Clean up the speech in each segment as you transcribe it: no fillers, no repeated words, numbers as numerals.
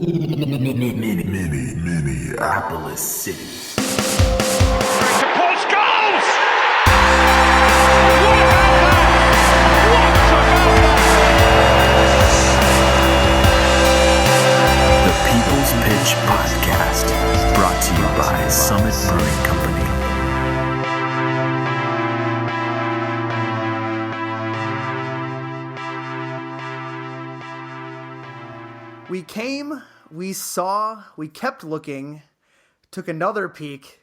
Minneapolis City. To post goals! The People's Pitch Podcast, brought to you by Summit Brewing Company. We came, we saw, we kept looking, took another peek,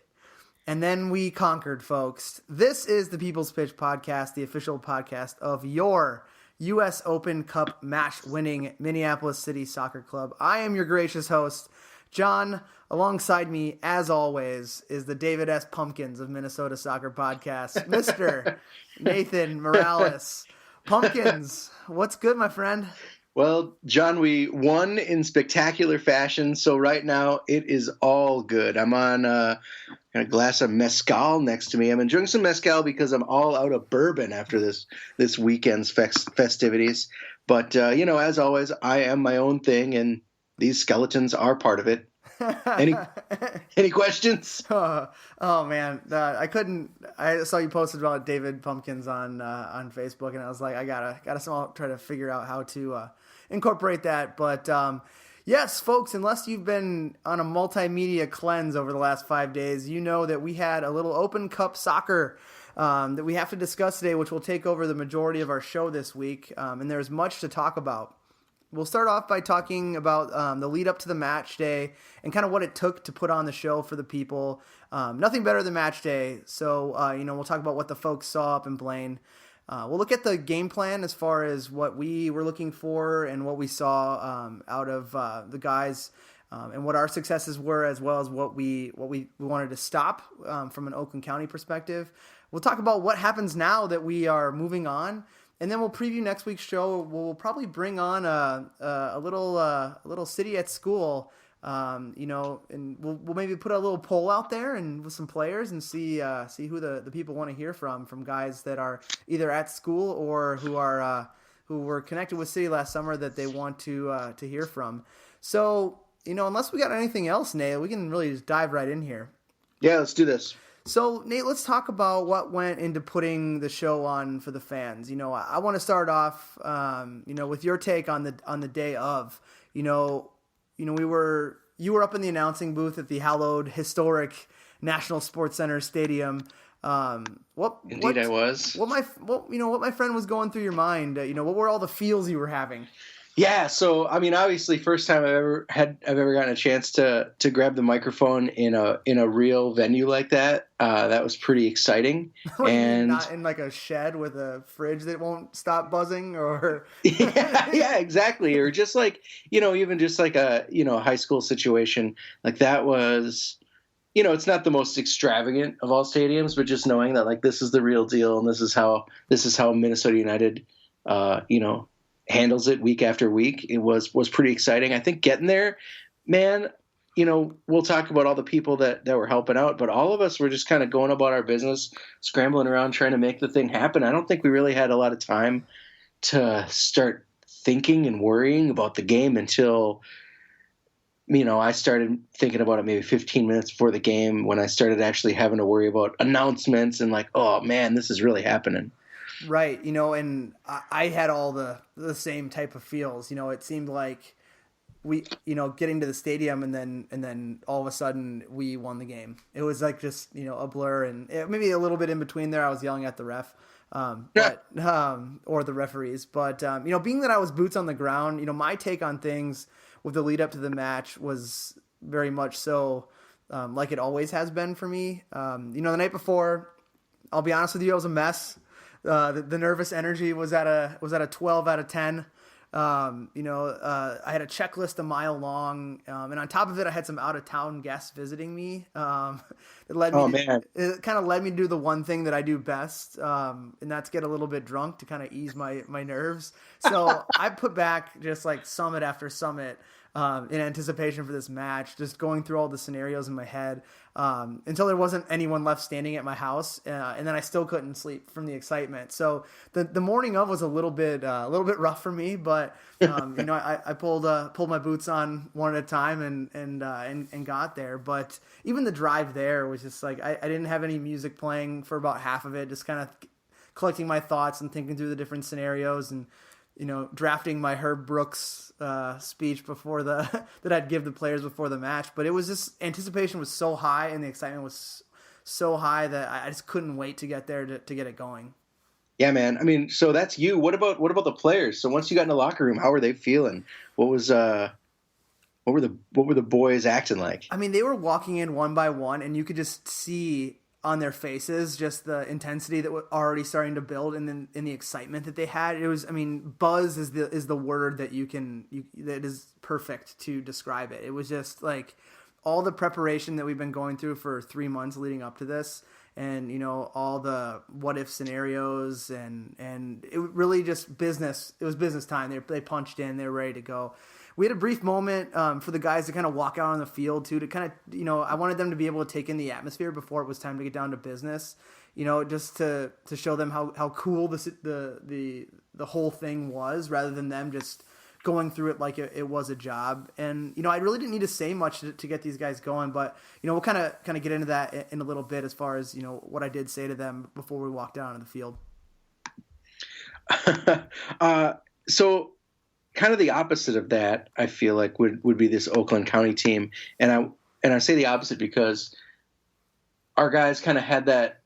and then we conquered, folks. This is the People's Pitch Podcast, the official podcast of your U.S. Open Cup match-winning Minneapolis City Soccer Club. I am your gracious host, John. Alongside me, as always, is the David S. Pumpkins of Minnesota Soccer Podcast, Mr. Nathan Morales. Pumpkins, what's good, my friend? Well, John, we won in spectacular fashion, so right now it is all good. I'm on a glass of mezcal next to me. I'm enjoying some mezcal because I'm all out of bourbon after this weekend's festivities. But, as always, I am my own thing, and these skeletons are part of it. Any questions? Oh man, I saw you posted about David Pumpkins on Facebook, and I was like, I gotta somehow try to figure out how to incorporate that. But yes, folks, unless you've been on a multimedia cleanse over the last 5 days, you know that we had a little Open Cup soccer that we have to discuss today, which will take over the majority of our show this week, and there's much to talk about. We'll start off by talking about the lead up to the match day and kind of what it took to put on the show for the people. Nothing better than match day. So, we'll talk about what the folks saw up in Blaine. We'll look at the game plan as far as what we were looking for and what we saw out of the guys and what our successes were, as well as what we wanted to stop from an Oakland County perspective. We'll talk about what happens now that we are moving on. And then we'll preview next week's show. We'll probably bring on a little city at school, and we'll maybe put a little poll out there and with some players and see who the people want to hear from guys that are either at school or who were connected with City last summer that they want to hear from. So unless we got anything else, Nate, we can really just dive right in here. Yeah, let's do this. So, Nate, let's talk about what went into putting the show on for the fans. I want to start off, with your take on the day of. You were up in the announcing booth at the hallowed, historic National Sports Center Stadium. I was. What my friend was going through your mind? What were all the feels you were having? Yeah, so obviously, first time I've ever gotten a chance to grab the microphone in a real venue like that. That was pretty exciting. And not in like a shed with a fridge that won't stop buzzing, or yeah, exactly, or just like even just like a high school situation like that was. It's not the most extravagant of all stadiums, but just knowing that like this is the real deal and this is how Minnesota United, handles it week after week. It was pretty exciting. I think getting there, man, we'll talk about all the people that were helping out, but all of us were just kind of going about our business, scrambling around, trying to make the thing happen. I don't think we really had a lot of time to start thinking and worrying about the game until, I started thinking about it maybe 15 minutes before the game, when I started actually having to worry about announcements and like, oh man, this is really happening. Right, and I had all the same type of feels. It seemed like we, getting to the stadium and then all of a sudden we won the game. It was like just a blur, and maybe a little bit in between there. I was yelling at the ref, or the referees. But being that I was boots on the ground, my take on things with the lead up to the match was very much so like it always has been for me. The night before, I'll be honest with you, it was a mess. The nervous energy was at a 12 out of 10. I had a checklist a mile long, and on top of it, I had some out of town guests visiting me. It kind of led me to do the one thing that I do best, and that's get a little bit drunk to kind of ease my nerves. So I put back just like summit after summit. in anticipation for this match, just going through all the scenarios in my head until there wasn't anyone left standing at my house, and then I still couldn't sleep from the excitement. So the morning of was a little bit rough for me, but I pulled my boots on one at a time and got there. But even the drive there was just like I didn't have any music playing for about half of it, just kind of collecting my thoughts and thinking through the different scenarios and drafting my Herb Brooks speech before that I'd give the players before the match. But it was just, anticipation was so high and the excitement was so high that I just couldn't wait to get there to get it going. Yeah, man. I mean, so that's you. What about the players? So once you got in the locker room, how were they feeling? What were the boys acting like? I mean, they were walking in one by one, and you could just see on their faces just the intensity that was already starting to build, and then in the excitement that they had. It was, I mean, buzz is the word that that is perfect to describe it. It was just like all the preparation that we've been going through for 3 months leading up to this, and all the what if scenarios, and it really just business. It was business time. They punched in. They were ready to go. We had a brief moment for the guys to kind of walk out on the field too, to kind of, I wanted them to be able to take in the atmosphere before it was time to get down to business, just to show them how cool the whole thing was, rather than them just going through it like it was a job. And, I really didn't need to say much to get these guys going, but, we'll kind of get into that in a little bit as far as, what I did say to them before we walked out on the field. So kind of the opposite of that, I feel like would be this Oakland County team. And I say the opposite because our guys kind of had that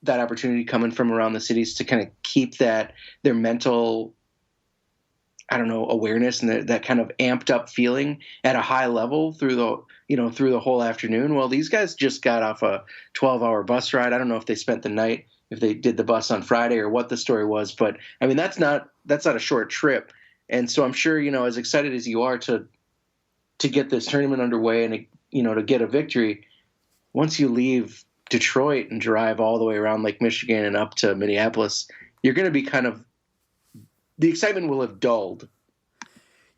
opportunity coming from around the cities to kind of keep their mental, awareness and that kind of amped up feeling at a high level through the whole afternoon. Well, these guys just got off a 12-hour bus ride. I don't know if they spent the night, if they did the bus on Friday, or what the story was, but I mean, that's not a short trip. And so I'm sure, as excited as you are to get this tournament underway and, to get a victory, once you leave Detroit and drive all the way around Lake Michigan and up to Minneapolis, you're going to be the excitement will have dulled.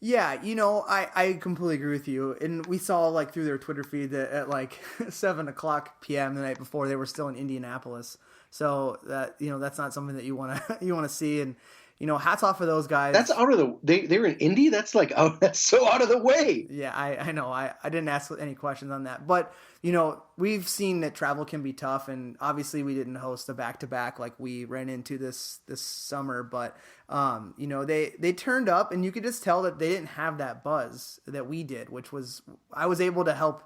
Yeah, I completely agree with you. And we saw through their Twitter feed that at 7:00 p.m. the night before, they were still in Indianapolis. So that, that's not something that you want to see. And, hats off for those guys. That's out of they were in Indy. That's that's so out of the way. Yeah, I know. I didn't ask any questions on that, but we've seen that travel can be tough, and obviously we didn't host a back-to-back like we ran into this summer, but they turned up, and you could just tell that they didn't have that buzz that we did, which was, I was able to help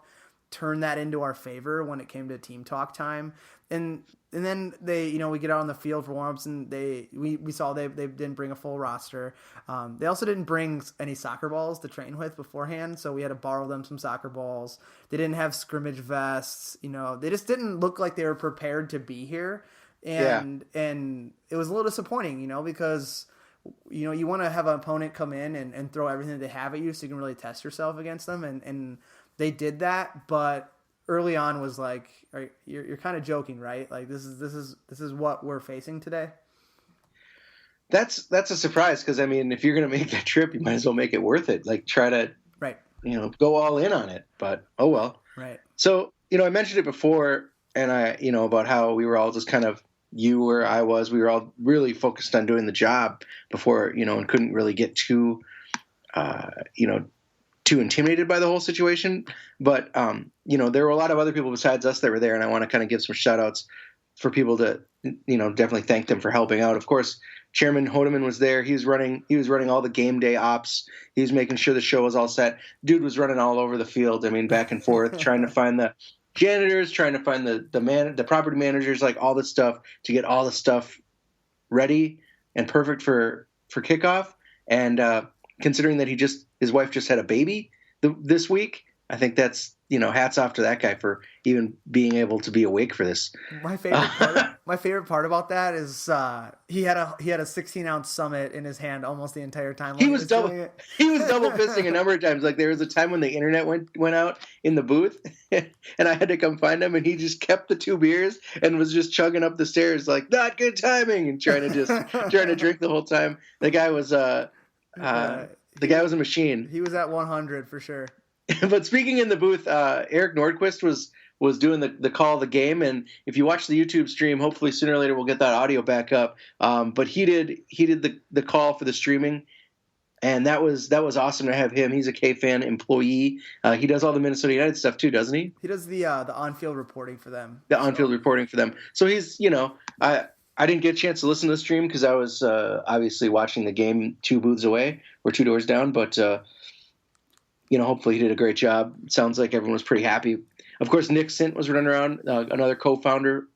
turn that into our favor when it came to team talk time. And then they, we get out on the field for warm-ups, and we saw they didn't bring a full roster. They also didn't bring any soccer balls to train with beforehand, so we had to borrow them some soccer balls. They didn't have scrimmage vests. They just didn't look like they were prepared to be here. And it was a little disappointing, because you want to have an opponent come in and throw everything that they have at you so you can really test yourself against them. And they did that, but early on was like, you're kind of joking, right? Like this is what we're facing today. That's a surprise, because I mean, if you're going to make that trip, you might as well make it worth it. Like try to, right, go all in on it. But oh well. Right. So I mentioned it before, and about how we were all just kind of, you or I was, we were all really focused on doing the job before, and couldn't really get too intimidated by the whole situation. But, there were a lot of other people besides us that were there, and I want to kind of give some shout outs for people to, definitely thank them for helping out. Of course, Chairman Hodeman was there. He was running all the game day ops. He was making sure the show was all set. Dude was running all over the field. I mean, back and forth, trying to find the janitors, trying to find the property managers, like all this stuff to get all the stuff ready and perfect for kickoff. And, considering that his wife just had a baby this week, I think that's, hats off to that guy for even being able to be awake for this. My favorite part about that is he had a 16-ounce Summit in his hand almost the entire time. He was double fisting a number of times. Like there was a time when the internet went out in the booth, and I had to come find him, and he just kept the 2 beers and was just chugging up the stairs like not good timing and trying to drink the whole time. The guy was The guy was a machine. He was at 100 for sure. But speaking in the booth, Eric Nordquist was doing the call of the game, and if you watch the YouTube stream, hopefully sooner or later we'll get that audio back up. But he did the call for the streaming, and that was awesome to have him. He's a K-Fan employee. He does all the Minnesota United stuff too, doesn't he? He does the on-field reporting for them. The on-field reporting for them. So he's, I didn't get a chance to listen to the stream because I was obviously watching the game 2 booths away or 2 doors down. But hopefully he did a great job. It sounds like everyone was pretty happy. Of course, Nick Sint was running around, another co-founder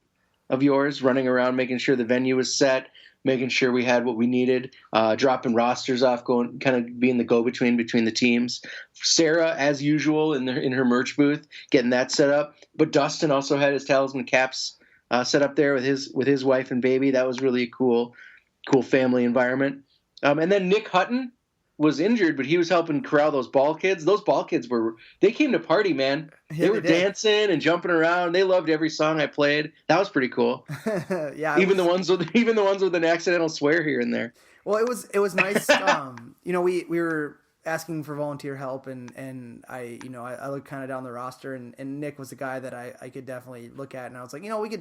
of yours, running around making sure the venue was set, making sure we had what we needed, dropping rosters off, going kind of being the go-between between the teams. Sarah, as usual, in her merch booth, getting that set up. But Dustin also had his Talisman caps set up there with his wife and baby. That was really a cool family environment. And then Nick Hutton was injured, but he was helping corral those ball kids. Those ball kids they came to party, man. They were dancing and jumping around. They loved every song I played. That was pretty cool. Yeah. Even the ones with an accidental swear here and there. Well, it was nice. We were asking for volunteer help, and I looked kind of down the roster, and Nick was the guy that I could definitely look at, and I was like, let me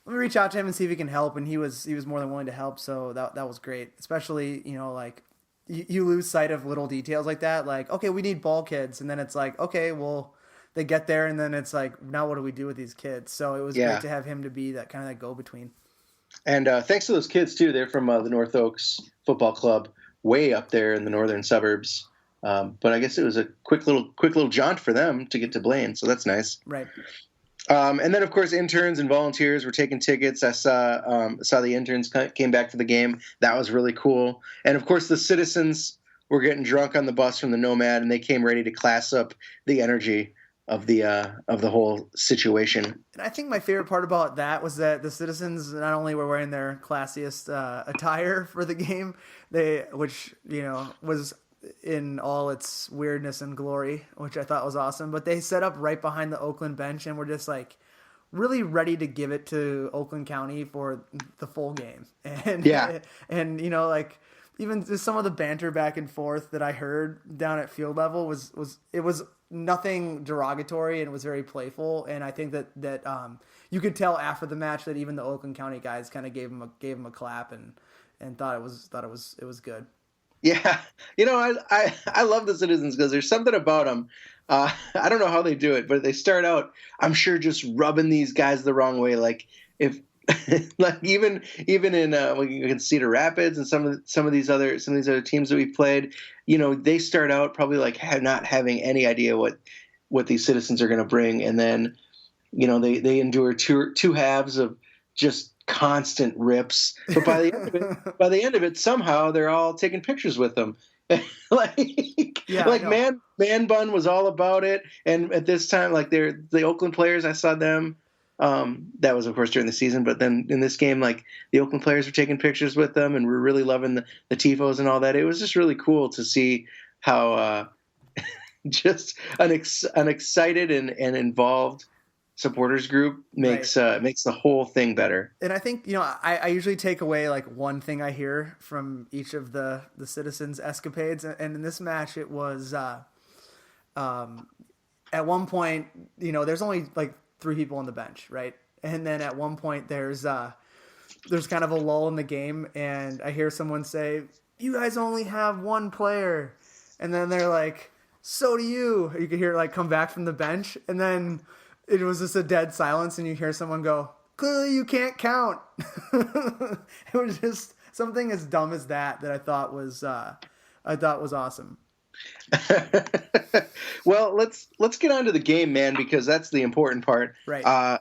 reach out to him and see if he can help, and he was more than willing to help. So that was great, especially like. You lose sight of little details like that. Like, okay, we need ball kids. And then it's like, okay, well, they get there. And then it's like, now what do we do with these kids? So it was great to have him to be that kind of that go-between. And thanks to those kids, too. They're from the North Oaks Football Club, way up there in the northern suburbs. But I guess it was a quick little jaunt for them to get to Blaine. So that's nice. Right. And then, of course, interns and volunteers were taking tickets. I saw the interns came back for the game. That was really cool. And, of course, the citizens were getting drunk on the bus from the Nomad, and they came ready to class up the energy of the whole situation. And I think my favorite part about that was that the citizens not only were wearing their classiest attire for the game, which was in all its weirdness and glory, which I thought was awesome. But they set up right behind the Oakland bench and were just like really ready to give it to Oakland County for the full game. And like even just some of the banter back and forth that I heard down at field level was nothing derogatory, and it was very playful. And I think that you could tell after the match that even the Oakland County guys kind of gave him a clap and thought it was good. Yeah, I love the citizens because there's something about them. I don't know how they do it, but they start out, I'm sure, just rubbing these guys the wrong way. Like if, like even in you can Cedar Rapids and some of these other teams that we played, they start out probably like not having any idea what these citizens are going to bring, and then they endure two halves of just constant rips, but by the end of it, somehow they're all taking pictures with them. Man Bun was all about it, and at this time, like the Oakland players, I saw them. That was of course during the season, but then in this game, like the Oakland players were taking pictures with them, and we're really loving the tifos and all that. It was just really cool to see how just an excited and involved supporters group makes the whole thing better. And I think I usually take away like one thing I hear from each of the citizens' escapades, and in this match it was at one point there's only like 3 people on the bench, right? And then at one point there's kind of a lull in the game, and I hear someone say, "You guys only have 1 player," and then they're like, "So do you." You could hear it like come back from the bench, and then it was just a dead silence, and you hear someone go, "Clearly you can't count." It was just something as dumb as that I thought was awesome. Well, let's get on to the game, man, because that's the important part. Right.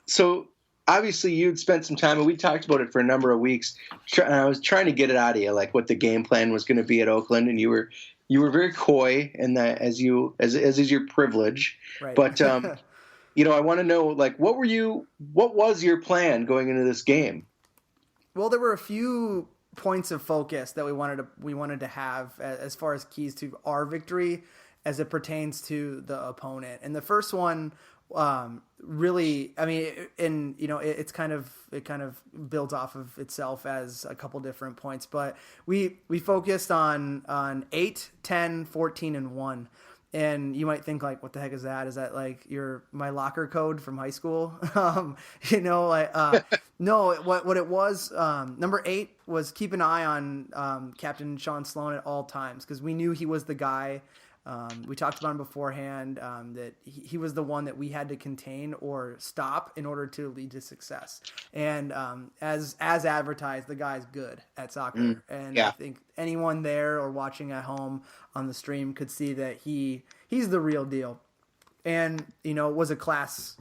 So obviously you'd spent some time, and we talked about it for a number of weeks. I was trying to get it out of you, like what the game plan was going to be at Oakland, and you were very coy, and that as is your privilege. Right. But I want to know, like, what was your plan going into this game? Well, there were a few points of focus that we wanted to have as far as keys to our victory as it pertains to the opponent. And the first one really, I mean, and it kind of builds off of itself as a couple different points, but we focused on 8, 10, 14, and 1. And you might think like, what the heck is that? Is that like my locker code from high school? No, what it was, number 8 was keep an eye on Captain Sean Sloan at all times, because we knew he was the guy. We talked about him beforehand, that he was the one that we had to contain or stop in order to lead to success. And as advertised, the guy's good at soccer. And I think anyone there or watching at home on the stream could see that he's the real deal. And, was a class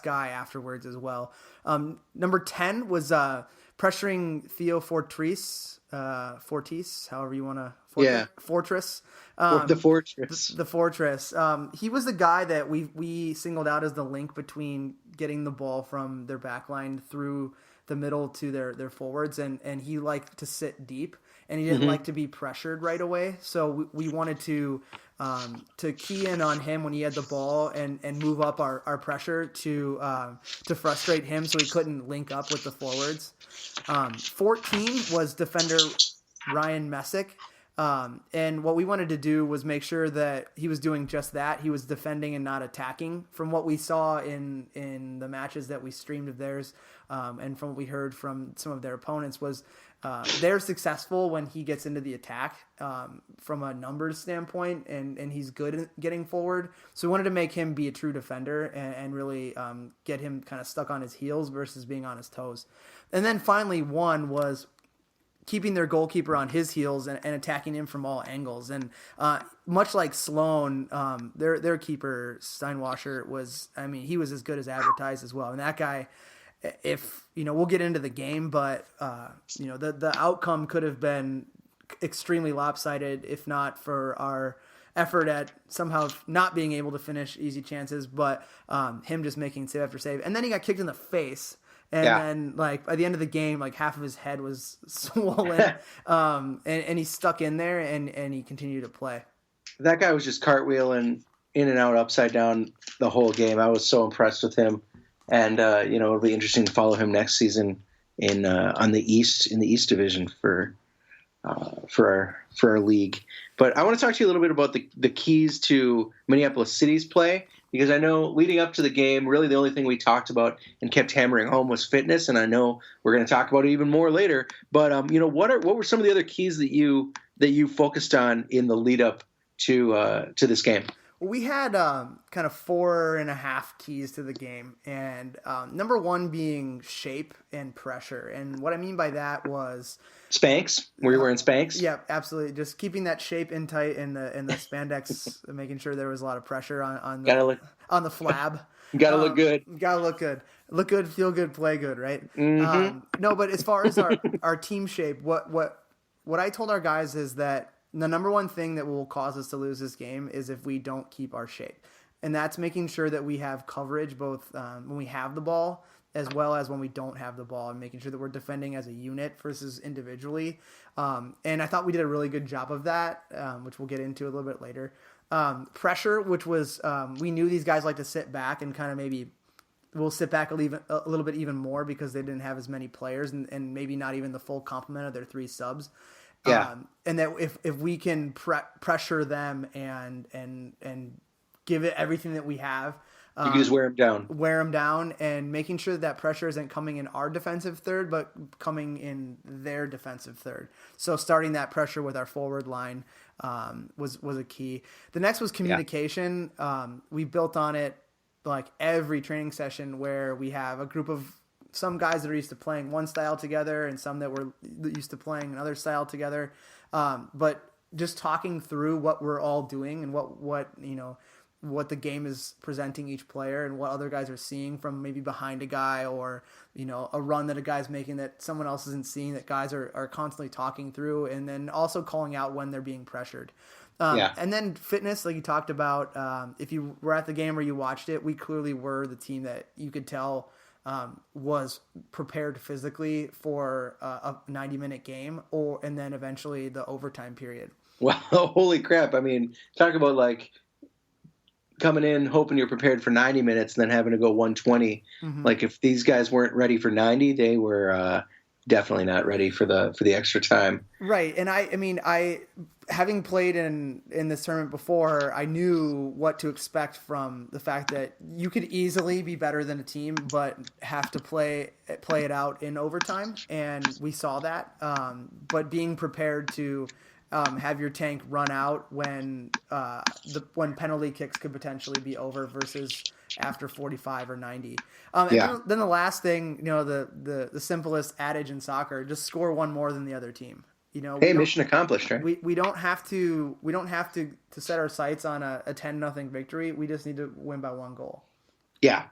guy afterwards as well. Number 10 was pressuring Theo Fortis, however you want to. Fortress. The Fortress. The Fortress. He was the guy that we singled out as the link between getting the ball from their back line through the middle to their forwards, and he liked to sit deep, and he didn't like to be pressured right away. So we wanted to key in on him when he had the ball and move up our pressure to frustrate him so he couldn't link up with the forwards. 14 was defender Ryan Messick. And what we wanted to do was make sure that he was doing just that. He was defending and not attacking. From what we saw in the matches that we streamed of theirs, and from what we heard from some of their opponents, was they're successful when he gets into the attack from a numbers standpoint, and he's good at getting forward. So we wanted to make him be a true defender and really get him kind of stuck on his heels versus being on his toes. And then finally, 1 was keeping their goalkeeper on his heels and attacking him from all angles. And much like Sloan, their keeper, Steinwasser, he was as good as advertised as well. And that guy, if, we'll get into the game, but, the outcome could have been extremely lopsided if not for our effort at somehow not being able to finish easy chances, but him just making save after save. And then he got kicked in the face. And then, like, by the end of the game, like, half of his head was swollen, and he stuck in there, and he continued to play. That guy was just cartwheeling in and out, upside down the whole game. I was so impressed with him, and it'll be interesting to follow him next season in the East Division for our league. But I want to talk to you a little bit about the keys to Minneapolis City's play. Because I know leading up to the game, really the only thing we talked about and kept hammering home was fitness, and I know we're going to talk about it even more later. But what were some of the other keys that you focused on in the lead up to this game? Well, we had kind of 4.5 keys to the game, and number 1 being shape and pressure. And what I mean by that was Spanx. Were you wearing Spanx? Yeah, absolutely. Just keeping that shape in tight in the spandex, making sure there was a lot of pressure on the flab. Gotta look good. Gotta look good. Look good, feel good, play good, right? Mm-hmm. No, but as far as our team shape, what I told our guys is that the number 1 thing that will cause us to lose this game is if we don't keep our shape. And that's making sure that we have coverage both when we have the ball as well as when we don't have the ball, and making sure that we're defending as a unit versus individually. And I thought we did a really good job of that, which we'll get into a little bit later. Pressure, which was we knew these guys like to sit back, and kind of maybe we'll sit back a little bit even more because they didn't have as many players and maybe not even the full complement of their 3 subs. Yeah. And that if we can pressure them and give it everything that we have, you can just wear them down, and making sure that pressure isn't coming in our defensive third, but coming in their defensive third. So starting that pressure with our forward line was a key. The next was communication. We built on it like every training session, where we have a group of some guys that are used to playing one style together and some that were used to playing another style together. But just talking through what we're all doing and what the game is presenting each player and what other guys are seeing from maybe behind a guy, or, a run that a guy's making that someone else isn't seeing, that guys are constantly talking through, and then also calling out when they're being pressured. And then fitness, like you talked about, if you were at the game or you watched it, we clearly were the team that you could tell was prepared physically for a 90-minute game, and then eventually the overtime period. Well, holy crap. I mean, talk about like coming in hoping you're prepared for 90 minutes and then having to go 120. Like if these guys weren't ready for 90, they were definitely not ready for the extra time. Right. And I mean, having played in this tournament before, I knew what to expect from the fact that you could easily be better than a team, but have to play it out in overtime. And we saw that. But being prepared to have your tank run out when penalty kicks could potentially be over versus after 45 or 90. And then the last thing, the simplest adage in soccer, just score one more than the other team. Hey, mission accomplished, right? We don't have to set our sights on a 10-0 victory. We just need to win by one goal. Yeah.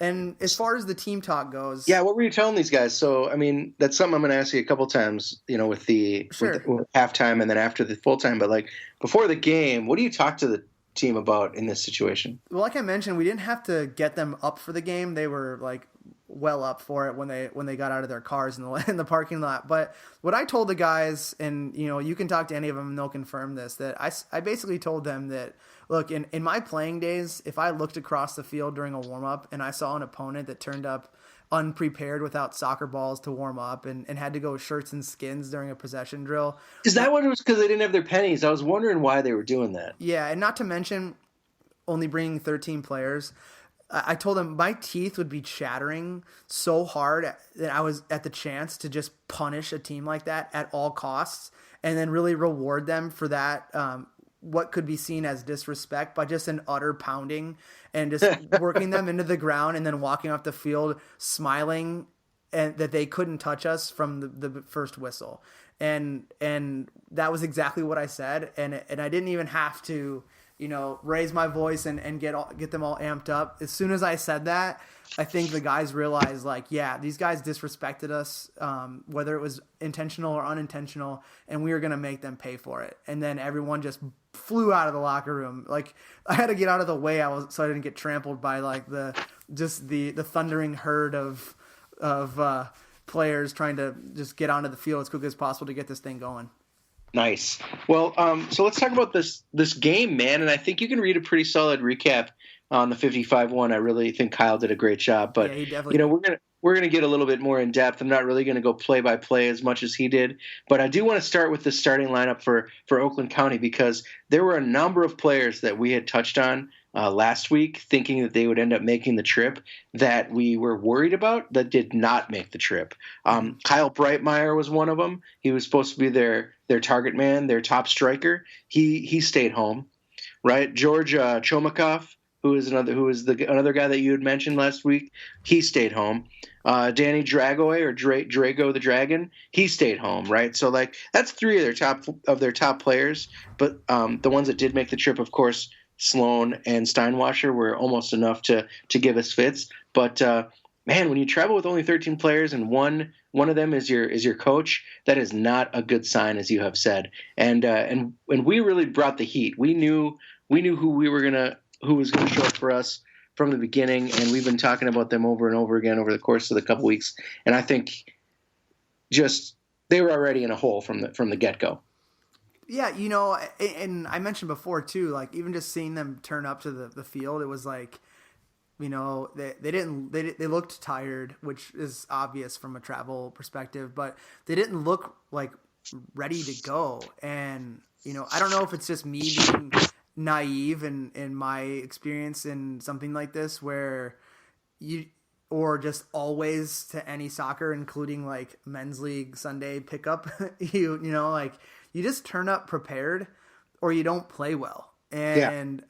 And as far as the team talk goes, what were you telling these guys? So, I mean, that's something I'm going to ask you a couple times, with with halftime and then after the full time. But like before the game, what do you talk to the team about in this situation? Well, like I mentioned, we didn't have to get them up for the game. They were like well up for it when they got out of their cars in the parking lot. But what I told the guys, and you can talk to any of them and they'll confirm this, that I basically told them that, look, in my playing days, if I looked across the field during a warm-up and I saw an opponent that turned up unprepared without soccer balls to warm up and had to go shirts and skins during a possession drill. Is that what it was, because they didn't have their pennies? I was wondering why they were doing that. Yeah, and not to mention only bringing 13 players. I told them my teeth would be chattering so hard that I was at the chance to just punish a team like that at all costs and then really reward them for that, what could be seen as disrespect, by just an utter pounding and just working them into the ground and then walking off the field smiling and that they couldn't touch us from the first whistle. And that was exactly what I said. And I didn't even have to, raise my voice and get them all amped up. As soon as I said that, I think the guys realized, like, yeah, these guys disrespected us, whether it was intentional or unintentional, and we were going to make them pay for it. And then everyone just flew out of the locker room. Like, I had to get out of the way so I didn't get trampled by like the thundering herd of players trying to just get onto the field as quickly as possible to get this thing going. Nice. Well, so let's talk about this game, man. And I think you can read a pretty solid recap on the 55-1. I really think Kyle did a great job. But yeah, he definitely we're gonna get a little bit more in depth. I'm not really gonna go play by play as much as he did, but I do want to start with the starting lineup for Oakland County, because there were a number of players that we had touched on last week, thinking that they would end up making the trip, that we were worried about, that did not make the trip. Kyle Breitmeyer was one of them. He was supposed to be their target man, their top striker. He stayed home, right? George Chomakov, who is another guy that you had mentioned last week, he stayed home. Danny Dragoy, or Drago the Dragon, he stayed home, right? So like that's three of their top players. But the ones that did make the trip, of course, Sloan and Steinwasser, were almost enough to give us fits. But man, when you travel with only 13 players and one of them is your coach, that is not a good sign, as you have said. And we really brought the heat. We knew who was gonna show up for us from the beginning, and we've been talking about them over and over again over the course of the couple weeks. And I think just they were already in a hole from the get-go. Yeah, and I mentioned before too, like even just seeing them turn up to the field, it was like, they looked tired, which is obvious from a travel perspective, but they didn't look like ready to go. And I don't know if it's just me being naive in my experience in something like this, where or just always to any soccer, including like men's league Sunday pickup, like you just turn up prepared or you don't play well. And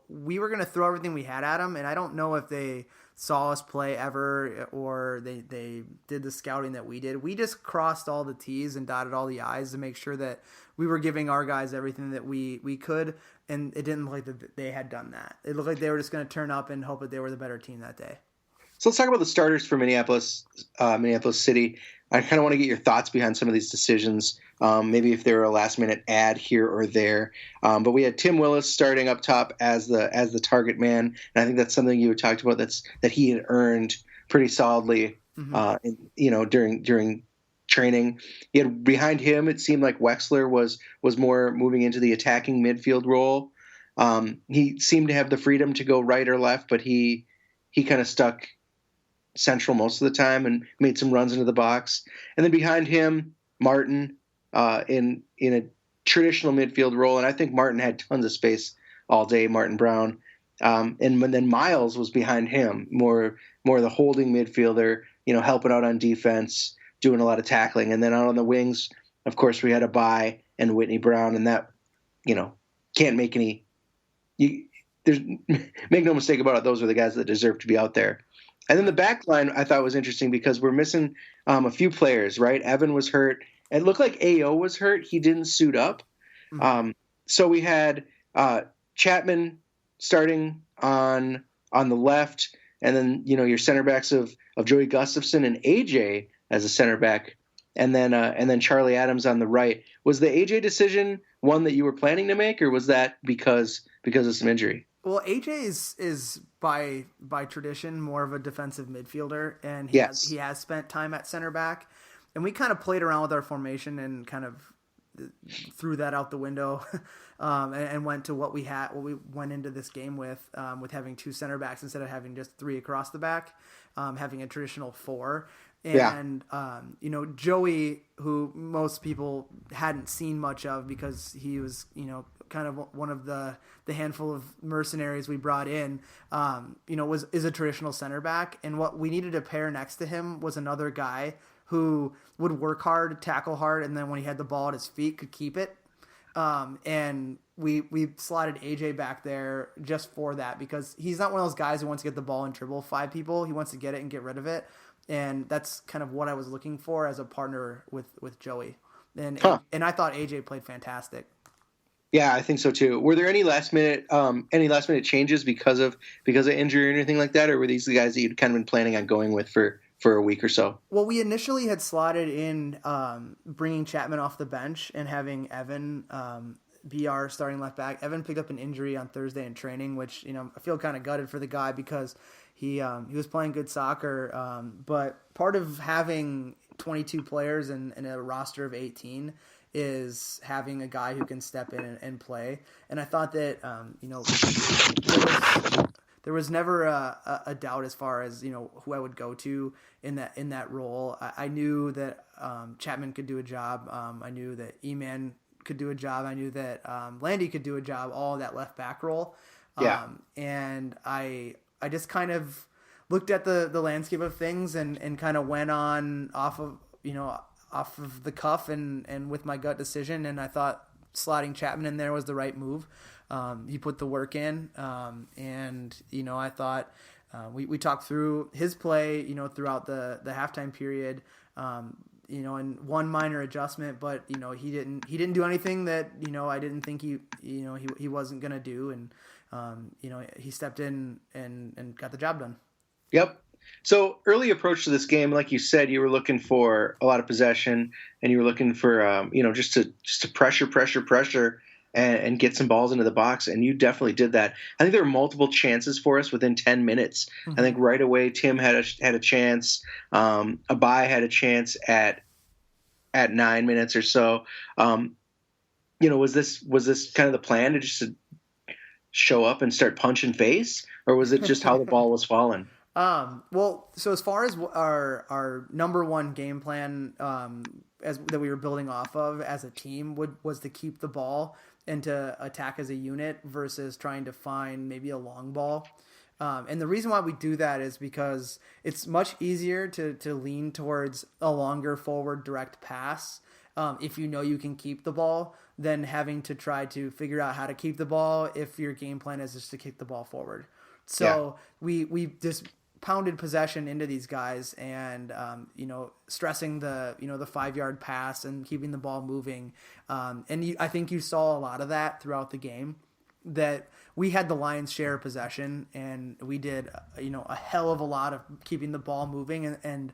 we were going to throw everything we had at them, and I don't know if they saw us play ever or they did the scouting that we did. We just crossed all the T's and dotted all the I's to make sure that we were giving our guys everything that we could, and it didn't look like that they had done that. It looked like they were just going to turn up and hope that they were the better team that day. So let's talk about the starters for Minneapolis City. I kind of want to get your thoughts behind some of these decisions, maybe if they were a last-minute ad here or there. But we had Tim Willis starting up top as the target man, and I think that's something you had talked about that he had earned pretty solidly, during training. He had behind him, it seemed like Wexler was more moving into the attacking midfield role. He seemed to have the freedom to go right or left, but he kind of stuck central most of the time and made some runs into the box. And then behind him, Martin in a traditional midfield role, and I think Martin had tons of space all day. Martin Brown, and then Miles was behind him, more the holding midfielder, helping out on defense, doing a lot of tackling, and then out on the wings, of course, we had a bye and Whitney Brown, and that can't make any. There's make no mistake about it; those are the guys that deserve to be out there. And then the back line I thought was interesting because we're missing a few players, right? Evan was hurt. It looked like AO was hurt. He didn't suit up. Mm-hmm. So we had Chapman starting on the left, and then your center backs of Joey Gustafson and AJ as a center back, and then Charlie Adams on the right. Was the AJ decision one that you were planning to make, or was that because of some injury? Well, AJ is by tradition more of a defensive midfielder, and he has spent time at center back, and we kind of played around with our formation and kind of threw that out the window, and went to what we went into this game with having two center backs instead of having just three across the back, having a traditional four. And, Joey, who most people hadn't seen much of because he was, kind of one of the handful of mercenaries we brought in, is a traditional center back. And what we needed to pair next to him was another guy who would work hard, tackle hard, and then when he had the ball at his feet, could keep it. And we slotted AJ back there just for that because he's not one of those guys who wants to get the ball and dribble five people. He wants to get it and get rid of it. And that's kind of what I was looking for as a partner with Joey. And I thought AJ played fantastic. Yeah, I think so too. Were there any last minute changes because of injury or anything like that, or were these the guys that you'd kind of been planning on going with for a week or so? Well, we initially had slotted in bringing Chapman off the bench and having Evan be our starting left back. Evan picked up an injury on Thursday in training, which I feel kind of gutted for the guy because he was playing good soccer. But part of having 22 players in a roster of 18 is having a guy who can step in and play. And I thought that there was never a doubt as far as who I would go to in that role. I knew that Chapman could do a job. I knew that E-Man could do a job. I knew that Landy could do a job. All of that left back role. And I just kind of looked at the landscape of things and kind of went on off of the cuff and with my gut decision. And I thought slotting Chapman in there was the right move. He put the work in. And I thought we talked through his play, throughout the halftime period, and one minor adjustment, but he didn't do anything that, I didn't think he wasn't going to do. And, he stepped in and got the job done. Yep. So early approach to this game, like you said, you were looking for a lot of possession, and you were looking for, just to pressure and get some balls into the box. And you definitely did that. I think there were multiple chances for us within 10 minutes. Mm-hmm. I think right away, Tim had a chance. Abai had a chance at 9 minutes or so. Was this kind of the plan to show up and start punching face, or was it just how the ball was falling? Well, so as far as our number one game plan, that we were building off of as a team was to keep the ball and to attack as a unit versus trying to find maybe a long ball. And the reason why we do that is because it's much easier to lean towards a longer forward direct pass if you can keep the ball than having to try to figure out how to keep the ball if your game plan is just to kick the ball forward. So we just pounded possession into these guys and, stressing the 5-yard pass and keeping the ball moving. I think you saw a lot of that throughout the game, that we had the lion's share of possession and we did, a hell of a lot of keeping the ball moving. And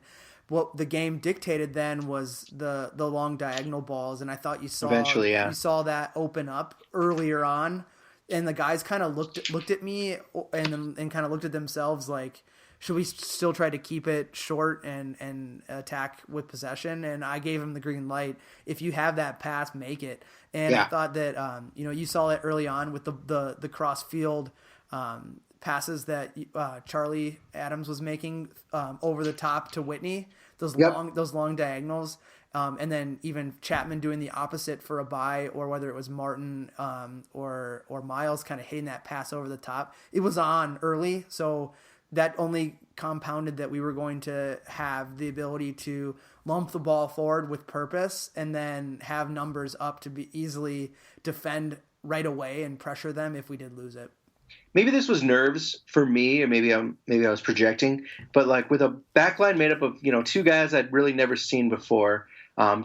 what the game dictated then was the long diagonal balls. And I thought you saw that open up earlier on, and the guys kind of looked at me and kind of looked at themselves like, should we still try to keep it short and attack with possession? And I gave him the green light. If you have that pass, make it. And I thought that, you saw it early on with the cross field passes that Charlie Adams was making over the top to Whitney, those long diagonals. And then even Chapman doing the opposite for a bye, or whether it was Martin or Miles kind of hitting that pass over the top. It was on early, so that only compounded that we were going to have the ability to lump the ball forward with purpose and then have numbers up to be easily defend right away and pressure them if we did lose it. Maybe this was nerves for me, or maybe I was projecting, but like with a backline made up of, two guys I'd really never seen before.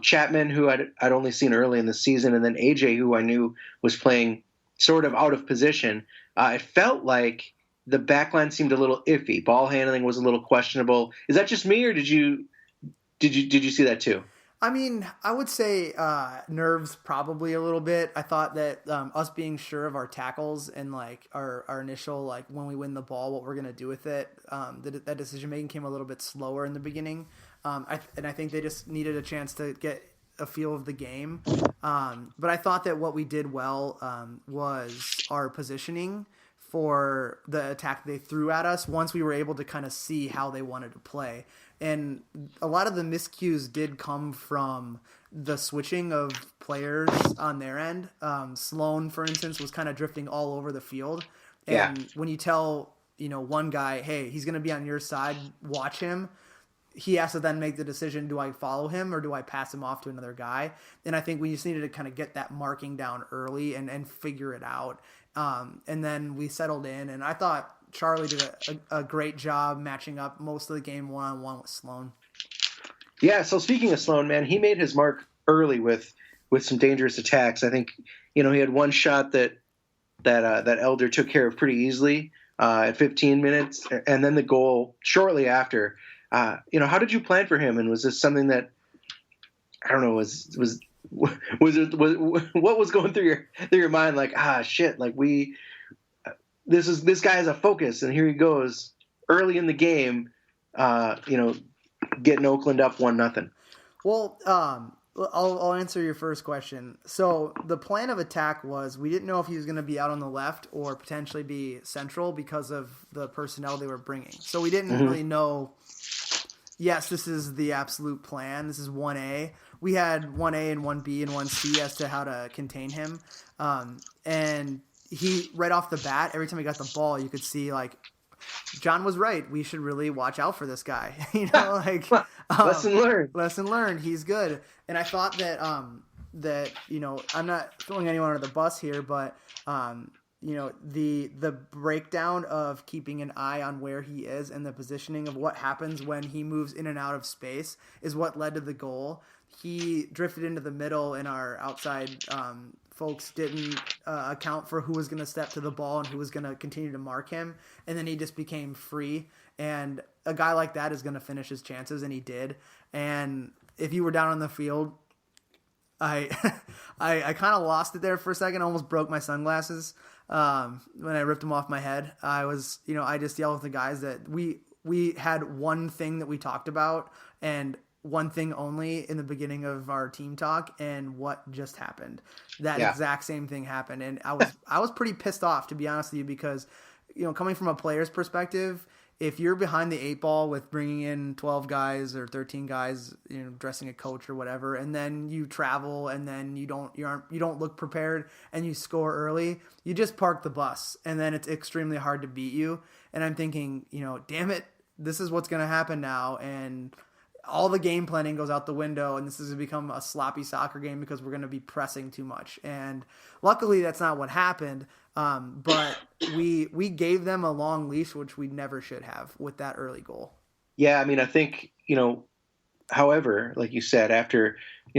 Chapman, who I'd only seen early in the season, and then AJ, who I knew was playing sort of out of position. It felt like the backline seemed a little iffy. Ball handling was a little questionable. Is that just me, or did you see that too? I mean, I would say nerves probably a little bit. I thought that us being sure of our tackles and like our initial, like when we win the ball, what we're going to do with it, that decision making came a little bit slower in the beginning. I think they just needed a chance to get a feel of the game. But I thought that what we did well was our positioning for the attack they threw at us once we were able to kind of see how they wanted to play. And a lot of the miscues did come from the switching of players on their end. Sloan, for instance, was kind of drifting all over the field. And when you tell, one guy, hey, he's going to be on your side, watch him, he has to then make the decision, do I follow him or do I pass him off to another guy? And I think we just needed to kind of get that marking down early and figure it out. And then we settled in, and I thought Charlie did a great job matching up most of the game one-on-one with Sloan. Yeah, so speaking of Sloan, man, he made his mark early with some dangerous attacks. I think, he had one shot that Elder took care of pretty easily at 15 minutes, and then the goal shortly after. How did you plan for him? And was this something that, I don't know, was what was going through your mind? Like, shit, like this guy has a focus, and here he goes early in the game, getting Oakland up 1-0. Well, I'll answer your first question. So the plan of attack was we didn't know if he was going to be out on the left or potentially be central because of the personnel they were bringing. So we didn't really know. Yes, this is the absolute plan. This is 1A. We had 1A and 1B and 1C as to how to contain him. And he, right off the bat, every time he got the ball, you could see, like, John was right. We should really watch out for this guy. Lesson learned. Lesson learned. He's good. And I thought that, I'm not throwing anyone under the bus here, but, the breakdown of keeping an eye on where he is and the positioning of what happens when he moves in and out of space is what led to the goal. He drifted into the middle, and our outside folks didn't account for who was going to step to the ball and who was going to continue to mark him. And then he just became free. And a guy like that is going to finish his chances, and he did. And if you were down on the field, I kind of lost it there for a second. I almost broke my sunglasses when I ripped them off my head. I just yelled at the guys that we had one thing that we talked about, and one thing only in the beginning of our team talk, and what just happened. That exact same thing happened. And I was pretty pissed off, to be honest with you, because, coming from a player's perspective, if you're behind the 8 ball with bringing in 12 guys or 13 guys, dressing a coach or whatever, and then you travel and then you don't look prepared and you score early, you just park the bus, and then it's extremely hard to beat you. And I'm thinking, damn it, this is what's going to happen now. And all the game planning goes out the window, and this is going to become a sloppy soccer game because we're going to be pressing too much. And luckily that's not what happened. But we gave them a long leash, which we never should have with that early goal. Yeah. I mean, I think, however, like you said, after,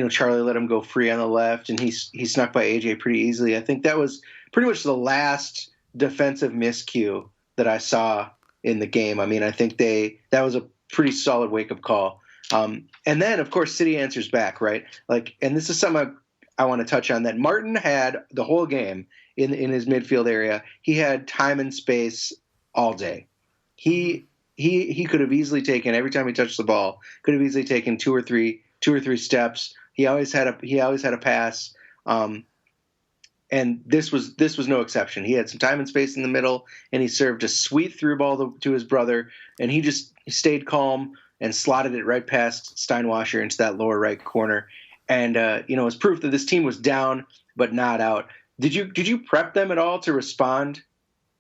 Charlie let him go free on the left and he snuck by AJ pretty easily. I think that was pretty much the last defensive miscue that I saw in the game. I mean, I think that was a pretty solid wake-up call. And then, of course, City answers back, right? Like, and this is something I want to touch on, that Martin had the whole game in his midfield area. He had time and space all day. He he could have easily taken, every time he touched the ball, could have easily taken two or three steps. He always had a pass. And this was no exception. He had some time and space in the middle, and he served a sweet through ball to his brother, and he just stayed calm and slotted it right past Steinwasser into that lower right corner. And it's proof that this team was down but not out. Did you prep them at all to respond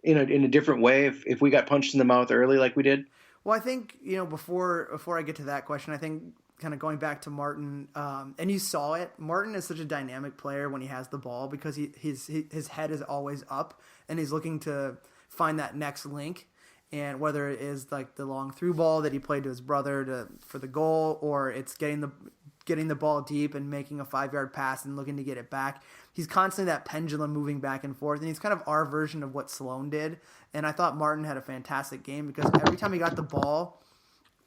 in a different way if we got punched in the mouth early like we did? Well, I think before I get to that question, I think kind of going back to Martin, and you saw it. Martin is such a dynamic player when he has the ball because his head is always up and he's looking to find that next link. And whether it is like the long through ball that he played to his brother for the goal, or it's getting the ball deep and making a 5-yard pass and looking to get it back, he's constantly that pendulum moving back and forth. And he's kind of our version of what Sloan did. And I thought Martin had a fantastic game because every time he got the ball,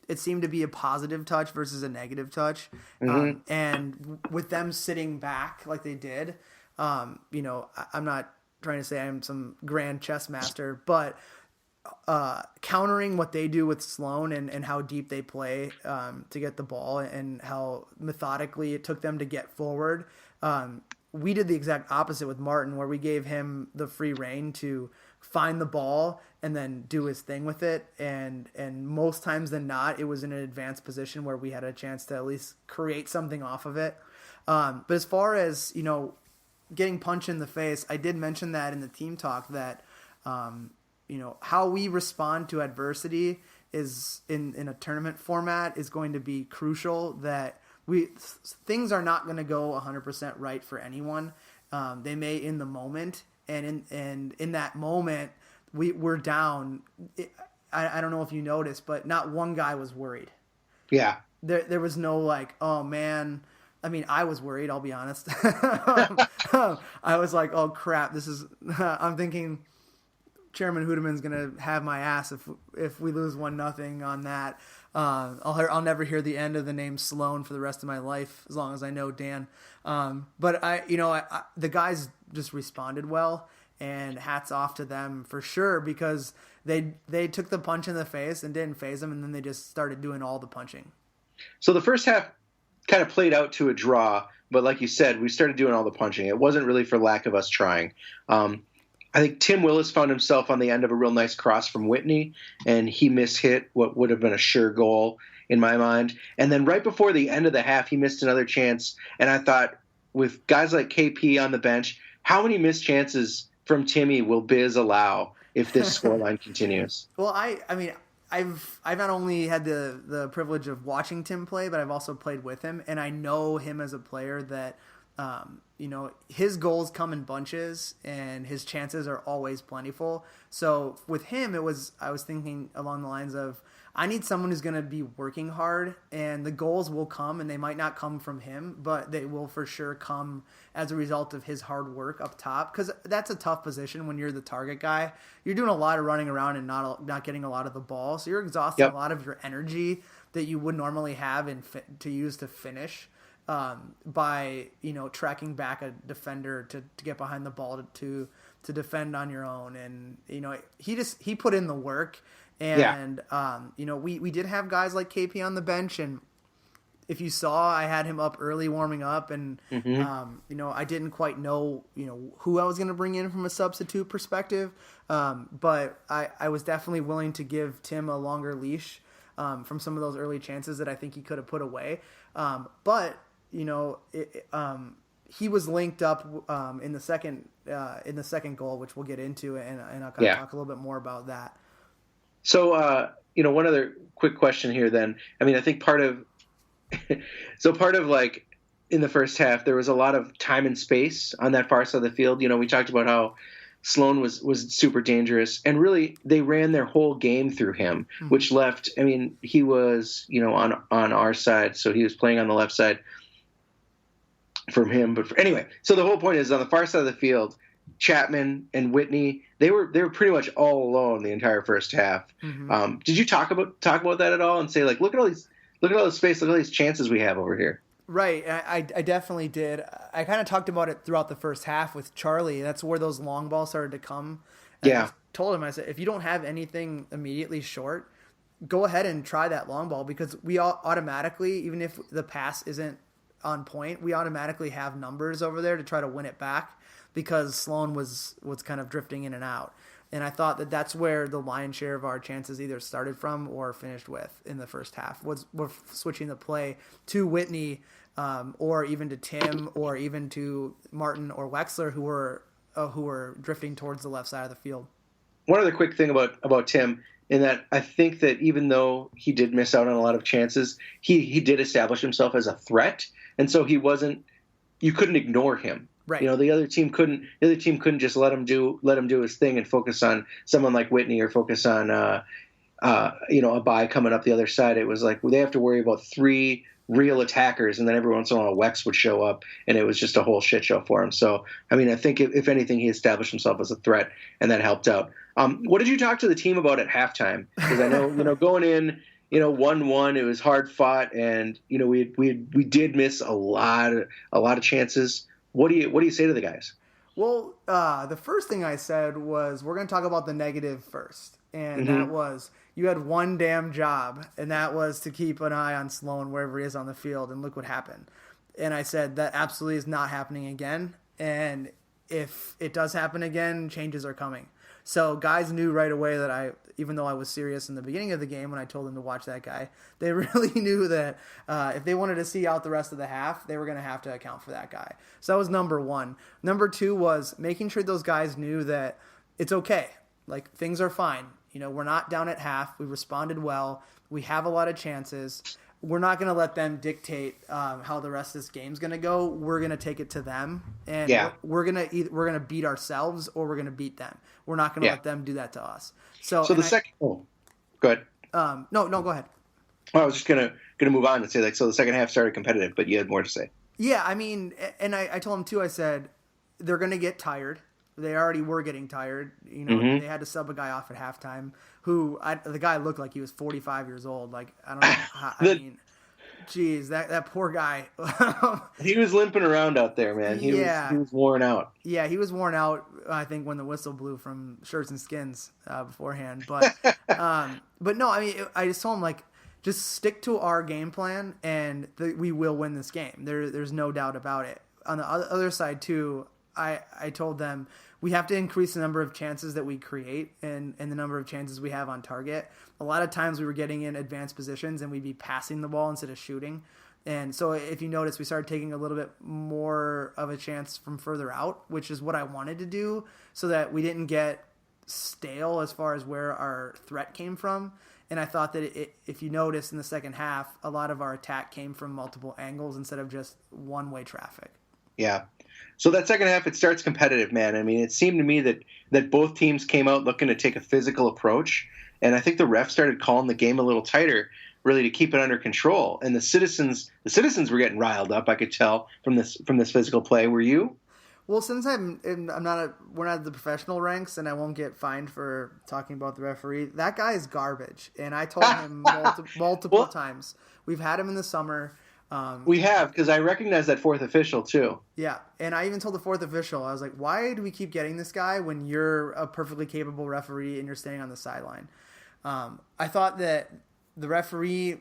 it seemed to be a positive touch versus a negative touch. Mm-hmm. And with them sitting back like they did, I'm not trying to say I'm some grand chess master, but countering what they do with Sloan and how deep they play to get the ball and how methodically it took them to get forward. We did the exact opposite with Martin, where we gave him the free rein to find the ball and then do his thing with it. And most times than not, it was in an advanced position where we had a chance to at least create something off of it. But as far as, getting punched in the face, I did mention that in the team talk that, how we respond to adversity is in a tournament format is going to be crucial. That things are not going to go 100% right for anyone. They may in the moment, and in that moment we're down. I don't know if you noticed, but not one guy was worried. Yeah, there was no like, oh man. I mean, I was worried. I'll be honest. I was like, oh crap. I'm thinking Chairman Hoodemann's gonna have my ass if we lose 1-0 on that. I'll never hear the end of the name Sloan for the rest of my life as long as I know Dan. But the guys just responded well, and hats off to them for sure because they took the punch in the face and didn't phase them, and then they just started doing all the punching. So the first half kind of played out to a draw, but like you said, we started doing all the punching. It wasn't really for lack of us trying. I think Tim Willis found himself on the end of a real nice cross from Whitney, and he mishit what would have been a sure goal in my mind. And then right before the end of the half, he missed another chance. And I thought, with guys like KP on the bench, how many missed chances from Timmy will Biz allow if this scoreline continues? Well, I mean, I've not only had the privilege of watching Tim play, but I've also played with him, and I know him as a player that his goals come in bunches and his chances are always plentiful. So with him, I was thinking along the lines of, I need someone who's going to be working hard, and the goals will come, and they might not come from him, but they will for sure come as a result of his hard work up top. Because that's a tough position when you're the target guy. You're doing a lot of running around and not getting a lot of the ball, so you're exhausting a lot of your energy that you would normally have to use to finish. By tracking back a defender to get behind the ball to defend on your own, and he put in the work, and we did have guys like KP on the bench, and if you saw, I had him up early warming up, and I didn't quite know who I was going to bring in from a substitute perspective, but I was definitely willing to give Tim a longer leash from some of those early chances that I think he could have put away, but he was linked up in the second goal, which we'll get into, and I'll kind of talk a little bit more about that. So, one other quick question here then. I mean, I think part of like in the first half, there was a lot of time and space on that far side of the field. We talked about how Sloan was super dangerous, and really they ran their whole game through him, which left, I mean, he was, on our side, so he was playing on the left side from him. But anyway, so the whole point is on the far side of the field, Chapman and Whitney, they were pretty much all alone the entire first half. Did you talk about that at all and say, like, look at all this space, look at all these chances we have over here? Right. I definitely did. I kind of talked about it throughout the first half with Charlie. That's where those long balls started to come. And I told him, I said, if you don't have anything immediately short, go ahead and try that long ball, because we all automatically, even if the pass isn't on point, we automatically have numbers over there to try to win it back, because Sloan was kind of drifting in and out. And I thought that that's where the lion's share of our chances either started from or finished with in the first half. We're switching the play to Whitney, or even to Tim, or even to Martin or Wexler, who were drifting towards the left side of the field. One other quick thing about Tim, in that I think that even though he did miss out on a lot of chances, he did establish himself as a threat, and so you couldn't ignore him. Right. You know, the other team couldn't just let him do his thing and focus on someone like Whitney, or focus on a bye coming up the other side. It was like they have to worry about 3 real attackers, and then every once in a while Wex would show up, and it was just a whole shit show for him. So, I mean, I think if anything, he established himself as a threat, and that helped out. What did you talk to the team about at halftime? Because I know, going in, 1-1, it was hard fought, and we did miss a lot of chances. What do you say to the guys? Well, the first thing I said was, we're going to talk about the negative first. And that was, you had one damn job, and that was to keep an eye on Sloan wherever he is on the field, and look what happened. And I said, that absolutely is not happening again. And if it does happen again, changes are coming. So guys knew right away that even though I was serious in the beginning of the game when I told them to watch that guy, they really knew that if they wanted to see out the rest of the half, they were going to have to account for that guy. So that was number one. Number two was making sure those guys knew that it's okay. Like, things are fine. We're not down at half. We responded well. We have a lot of chances. We're not going to let them dictate how the rest of this game's going to go. We're going to take it to them, and we're going to beat ourselves, or we're going to beat them. We're not going to let them do that to us. So the second. Oh, go ahead. No, go ahead. I was just gonna move on and say, like, so the second half started competitive, but you had more to say. Yeah, I mean, and I told them too. I said they're going to get tired. They already were getting tired. They had to sub a guy off at halftime. The guy looked like he was 45 years old. Like, I don't know. I mean, geez, that poor guy. He was limping around out there, man. He was worn out. Yeah, he was worn out, I think, when the whistle blew from Shirts and Skins beforehand. But no, I mean, I just told him, like, just stick to our game plan, and we will win this game. There's no doubt about it. On the other side, too, I told them we have to increase the number of chances that we create and the number of chances we have on target. A lot of times we were getting in advanced positions and we'd be passing the ball instead of shooting. And so if you notice, we started taking a little bit more of a chance from further out, which is what I wanted to do, so that we didn't get stale as far as where our threat came from. And I thought that if you notice in the second half, a lot of our attack came from multiple angles instead of just one-way traffic. Yeah. So that second half, it starts competitive, man. I mean, it seemed to me that both teams came out looking to take a physical approach, and I think the ref started calling the game a little tighter, really to keep it under control. And the citizens were getting riled up. I could tell from this physical play. Were you? Well, since we're not the professional ranks, and I won't get fined for talking about the referee. That guy is garbage, and I told him multiple times. We've had him in the summer. We have, because I recognize that fourth official too. Yeah, and I even told the fourth official, I was like, why do we keep getting this guy when you're a perfectly capable referee and you're standing on the sideline? I thought that the referee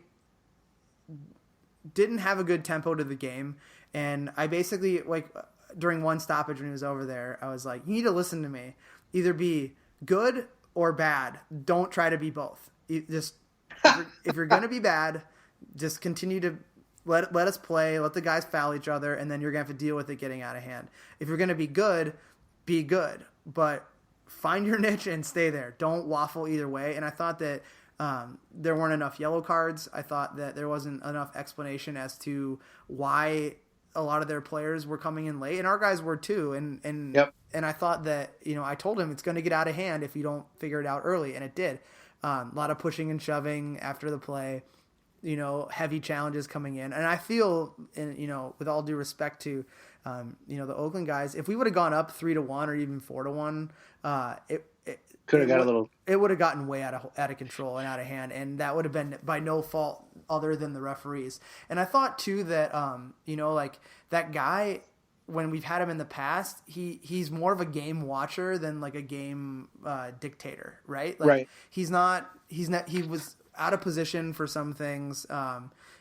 didn't have a good tempo to the game, and I basically, like, during one stoppage when he was over there, I was like, you need to listen to me. Either be good or bad. Don't try to be both. If you're going to be bad, just continue to let us play, let the guys foul each other, and then you're going to have to deal with it getting out of hand. If you're going to be good, but find your niche and stay there. Don't waffle either way. And I thought that there weren't enough yellow cards. I thought that there wasn't enough explanation as to why a lot of their players were coming in late, and our guys were too. And I thought that, I told him it's going to get out of hand if you don't figure it out early, and it did. A lot of pushing and shoving after the play. Heavy challenges coming in. And I feel, with all due respect to, the Oakland guys, if we would have gone up 3-1 or even 4-1, it would have gotten way out of control and out of hand. And that would have been by no fault other than the referees. And I thought too that, like that guy, when we've had him in the past, he's more of a game watcher than like a game dictator, right? Like, right. He was, out of position for some things.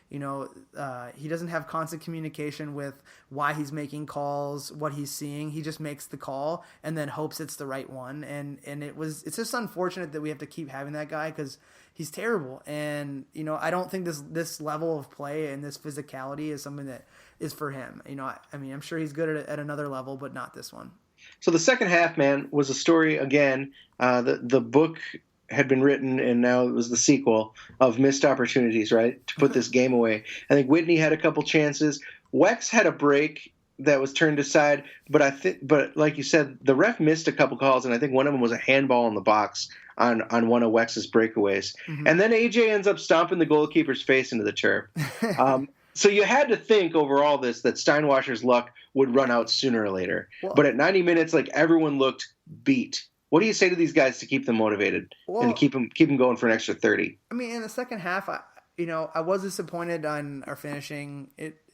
He doesn't have constant communication with why he's making calls, what he's seeing. He just makes the call and then hopes it's the right one. And it's just unfortunate that we have to keep having that guy because he's terrible. And, I don't think this level of play and this physicality is something that is for him. I'm sure he's good at another level, but not this one. So the second half, man, was a story again. The book had been written, and now it was the sequel of missed opportunities, right, to put this game away. I think Whitney had a couple chances. Wex had a break that was turned aside, but like you said, the ref missed a couple calls, and I think one of them was a handball in the box on one of Wex's breakaways. Mm-hmm. And then AJ ends up stomping the goalkeeper's face into the turf. So you had to think over all this that Steinwasser's luck would run out sooner or later. Well, but at 90 minutes, everyone looked beat. What do you say to these guys to keep them motivated and keep them going for an extra 30? In the second half, I was disappointed on our finishing.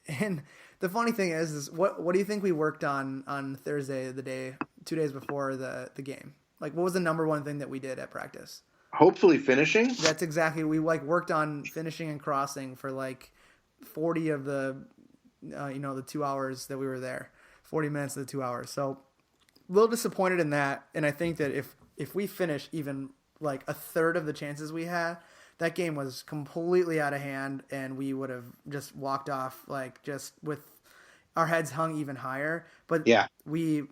And the funny thing is what do you think we worked on Thursday, 2 days before the game? What was the number one thing that we did at practice? Hopefully finishing. That's exactly. We worked on finishing and crossing for 40 of the the 2 hours that we were there. 40 minutes of the 2 hours. So a little disappointed in that, and I think that if we finish even a third of the chances we had, that game was completely out of hand, and we would have just walked off just with our heads hung even higher. But yeah, we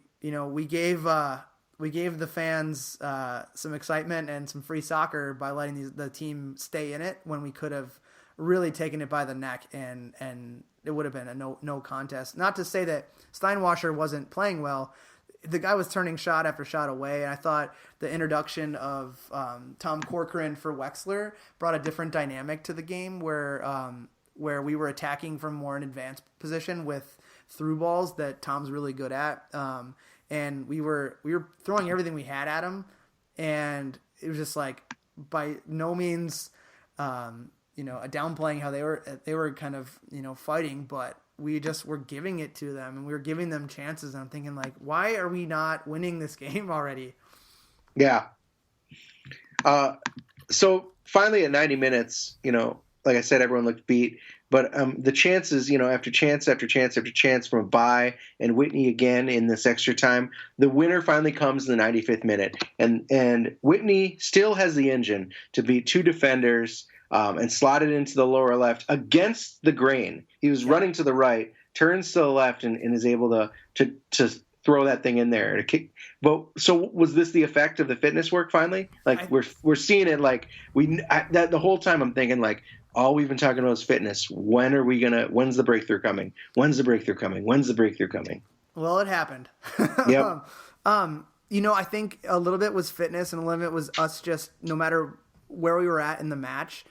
gave the fans some excitement and some free soccer by letting the team stay in it when we could have really taken it by the neck, and it would have been a no contest. Not to say that Steinwasser wasn't playing well. The guy was turning shot after shot away, and I thought the introduction of Tom Corcoran for Wexler brought a different dynamic to the game where we were attacking from more an advanced position with through balls that Tom's really good at, and we were throwing everything we had at him, and it was just by no means a downplaying how they were kind of fighting, but we just were giving it to them, and we were giving them chances. And I'm thinking, why are we not winning this game already? Yeah. So finally at 90 minutes, like I said, everyone looked beat, but the chances, after chance after chance after chance from a bye and Whitney again in this extra time, the winner finally comes in the 95th minute. And Whitney still has the engine to beat two defenders, and slotted into the lower left against the grain. He was running to the right, turns to the left, and is able to throw that thing in there to kick. But so was this the effect of the fitness work finally? We're seeing it that the whole time I'm thinking all we've been talking about is fitness. When's the breakthrough coming? When's the breakthrough coming? When's the breakthrough coming? Well, it happened. Yep. I think a little bit was fitness, and a little bit was us just, no matter where we were at in the match,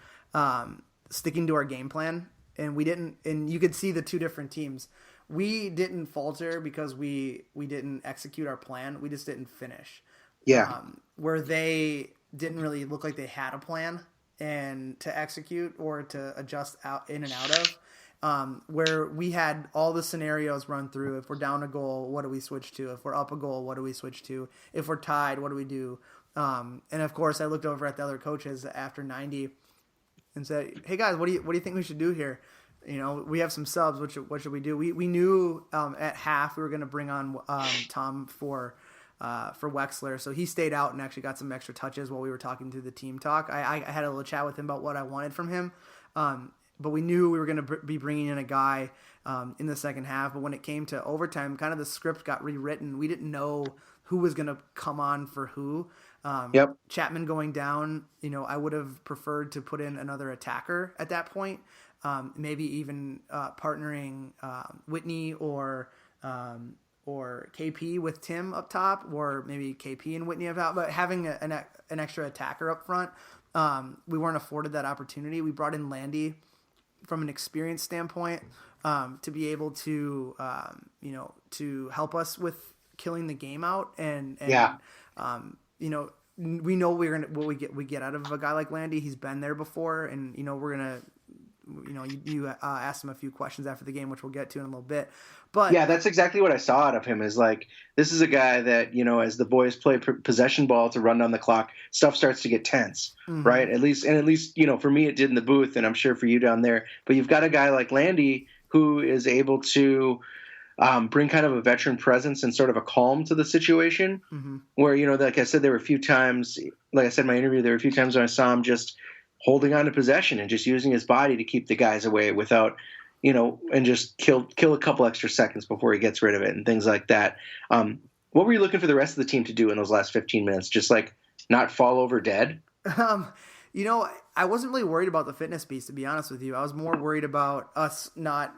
sticking to our game plan. And we didn't, and you could see the two different teams. We didn't falter because we didn't execute our plan. We just didn't finish. Yeah. Where they didn't really look like they had a plan and to execute or to adjust in and out of. Where we had all the scenarios run through. If we're down a goal, what do we switch to? If we're up a goal, what do we switch to? If we're tied, what do we do? And of course, I looked over at the other coaches after 90 and said, "Hey guys, what do you think we should do here? We have some subs. What should we do?" We knew at half we were going to bring on Tom for Wexler, so he stayed out and actually got some extra touches while we were talking to the team talk. I had a little chat with him about what I wanted from him, but we knew we were going to be bringing in a guy in the second half. But when it came to overtime, kind of the script got rewritten. We didn't know who was going to come on for who. Yep. Chapman going down, I would have preferred to put in another attacker at that point. Maybe even partnering Whitney or KP with Tim up top, or maybe KP and Whitney up top, but having an extra attacker up front. We weren't afforded that opportunity. We brought in Landy from an experience standpoint to be able to, to help us with killing the game out. And we know what we get out of a guy like Landy. He's been there before, and we're gonna you asked him a few questions after the game, which we'll get to in a little bit. But yeah, that's exactly what I saw out of him. Is like, this is a guy that, as the boys play possession ball to run down the clock, stuff starts to get tense, right? At least, for me, it did in the booth, and I'm sure for you down there. But you've got a guy like Landy who is able to bring kind of a veteran presence and sort of a calm to the situation. Where, like I said, there were a few times, like I said in my interview, there were a few times when I saw him just holding on to possession and just using his body to keep the guys away without, and just kill a couple extra seconds before he gets rid of it and things like that. What were you looking for the rest of the team to do in those last 15 minutes? Just like not fall over dead? I wasn't really worried about the fitness piece, to be honest with you. I was more worried about us not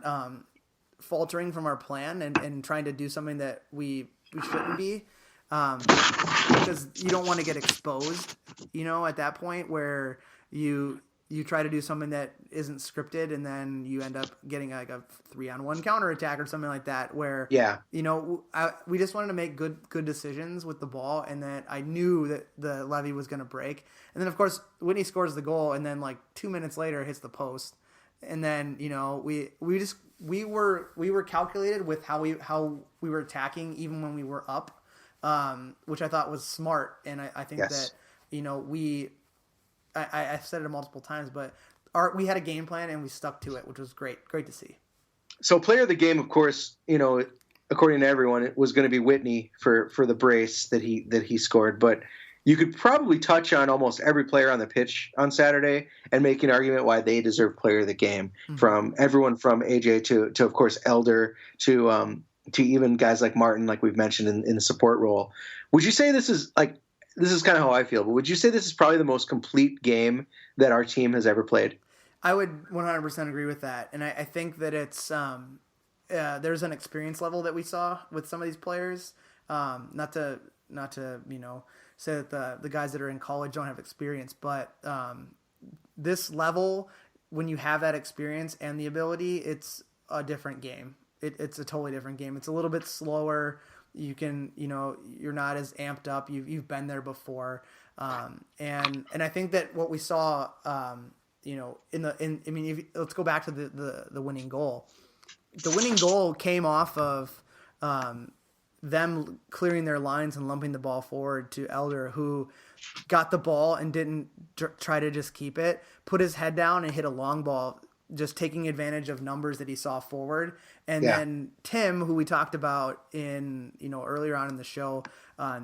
faltering from our plan and trying to do something that we shouldn't be. Because you don't want to get exposed, at that point where you try to do something that isn't scripted and then you end up getting like a 3-on-1 counterattack or something like that where, we just wanted to make good decisions with the ball, and that I knew that the levee was going to break. And then of course Whitney scores the goal, and then like 2 minutes later hits the post. And then, we were calculated with how we were attacking even when we were up, which I thought was smart. And I think that, I've said it multiple times, but we had a game plan and we stuck to it, which was great to see. So player of the game, of course, according to everyone, it was going to be Whitney for the brace that he scored. But you could probably touch on almost every player on the pitch on Saturday and make an argument why they deserve player of the game, from everyone from AJ to of course Elder to even guys like Martin, like we've mentioned in the support role. Would you say this is kind of how I feel, but would you say this is probably the most complete game that our team has ever played? I would 100% agree with that. And I think that it's there's an experience level that we saw with some of these players. Not to say that the guys that are in college don't have experience, but this level, when you have that experience and the ability, it's a different game. It's a totally different game. It's a little bit slower. You can, you're not as amped up. You've been there before. And I think that what we saw, let's go back to the winning goal. The winning goal came off of them clearing their lines and lumping the ball forward to Elder, who got the ball and didn't try to just keep it, put his head down and hit a long ball, just taking advantage of numbers that he saw forward. And then Tim, who we talked about in, earlier on in the show,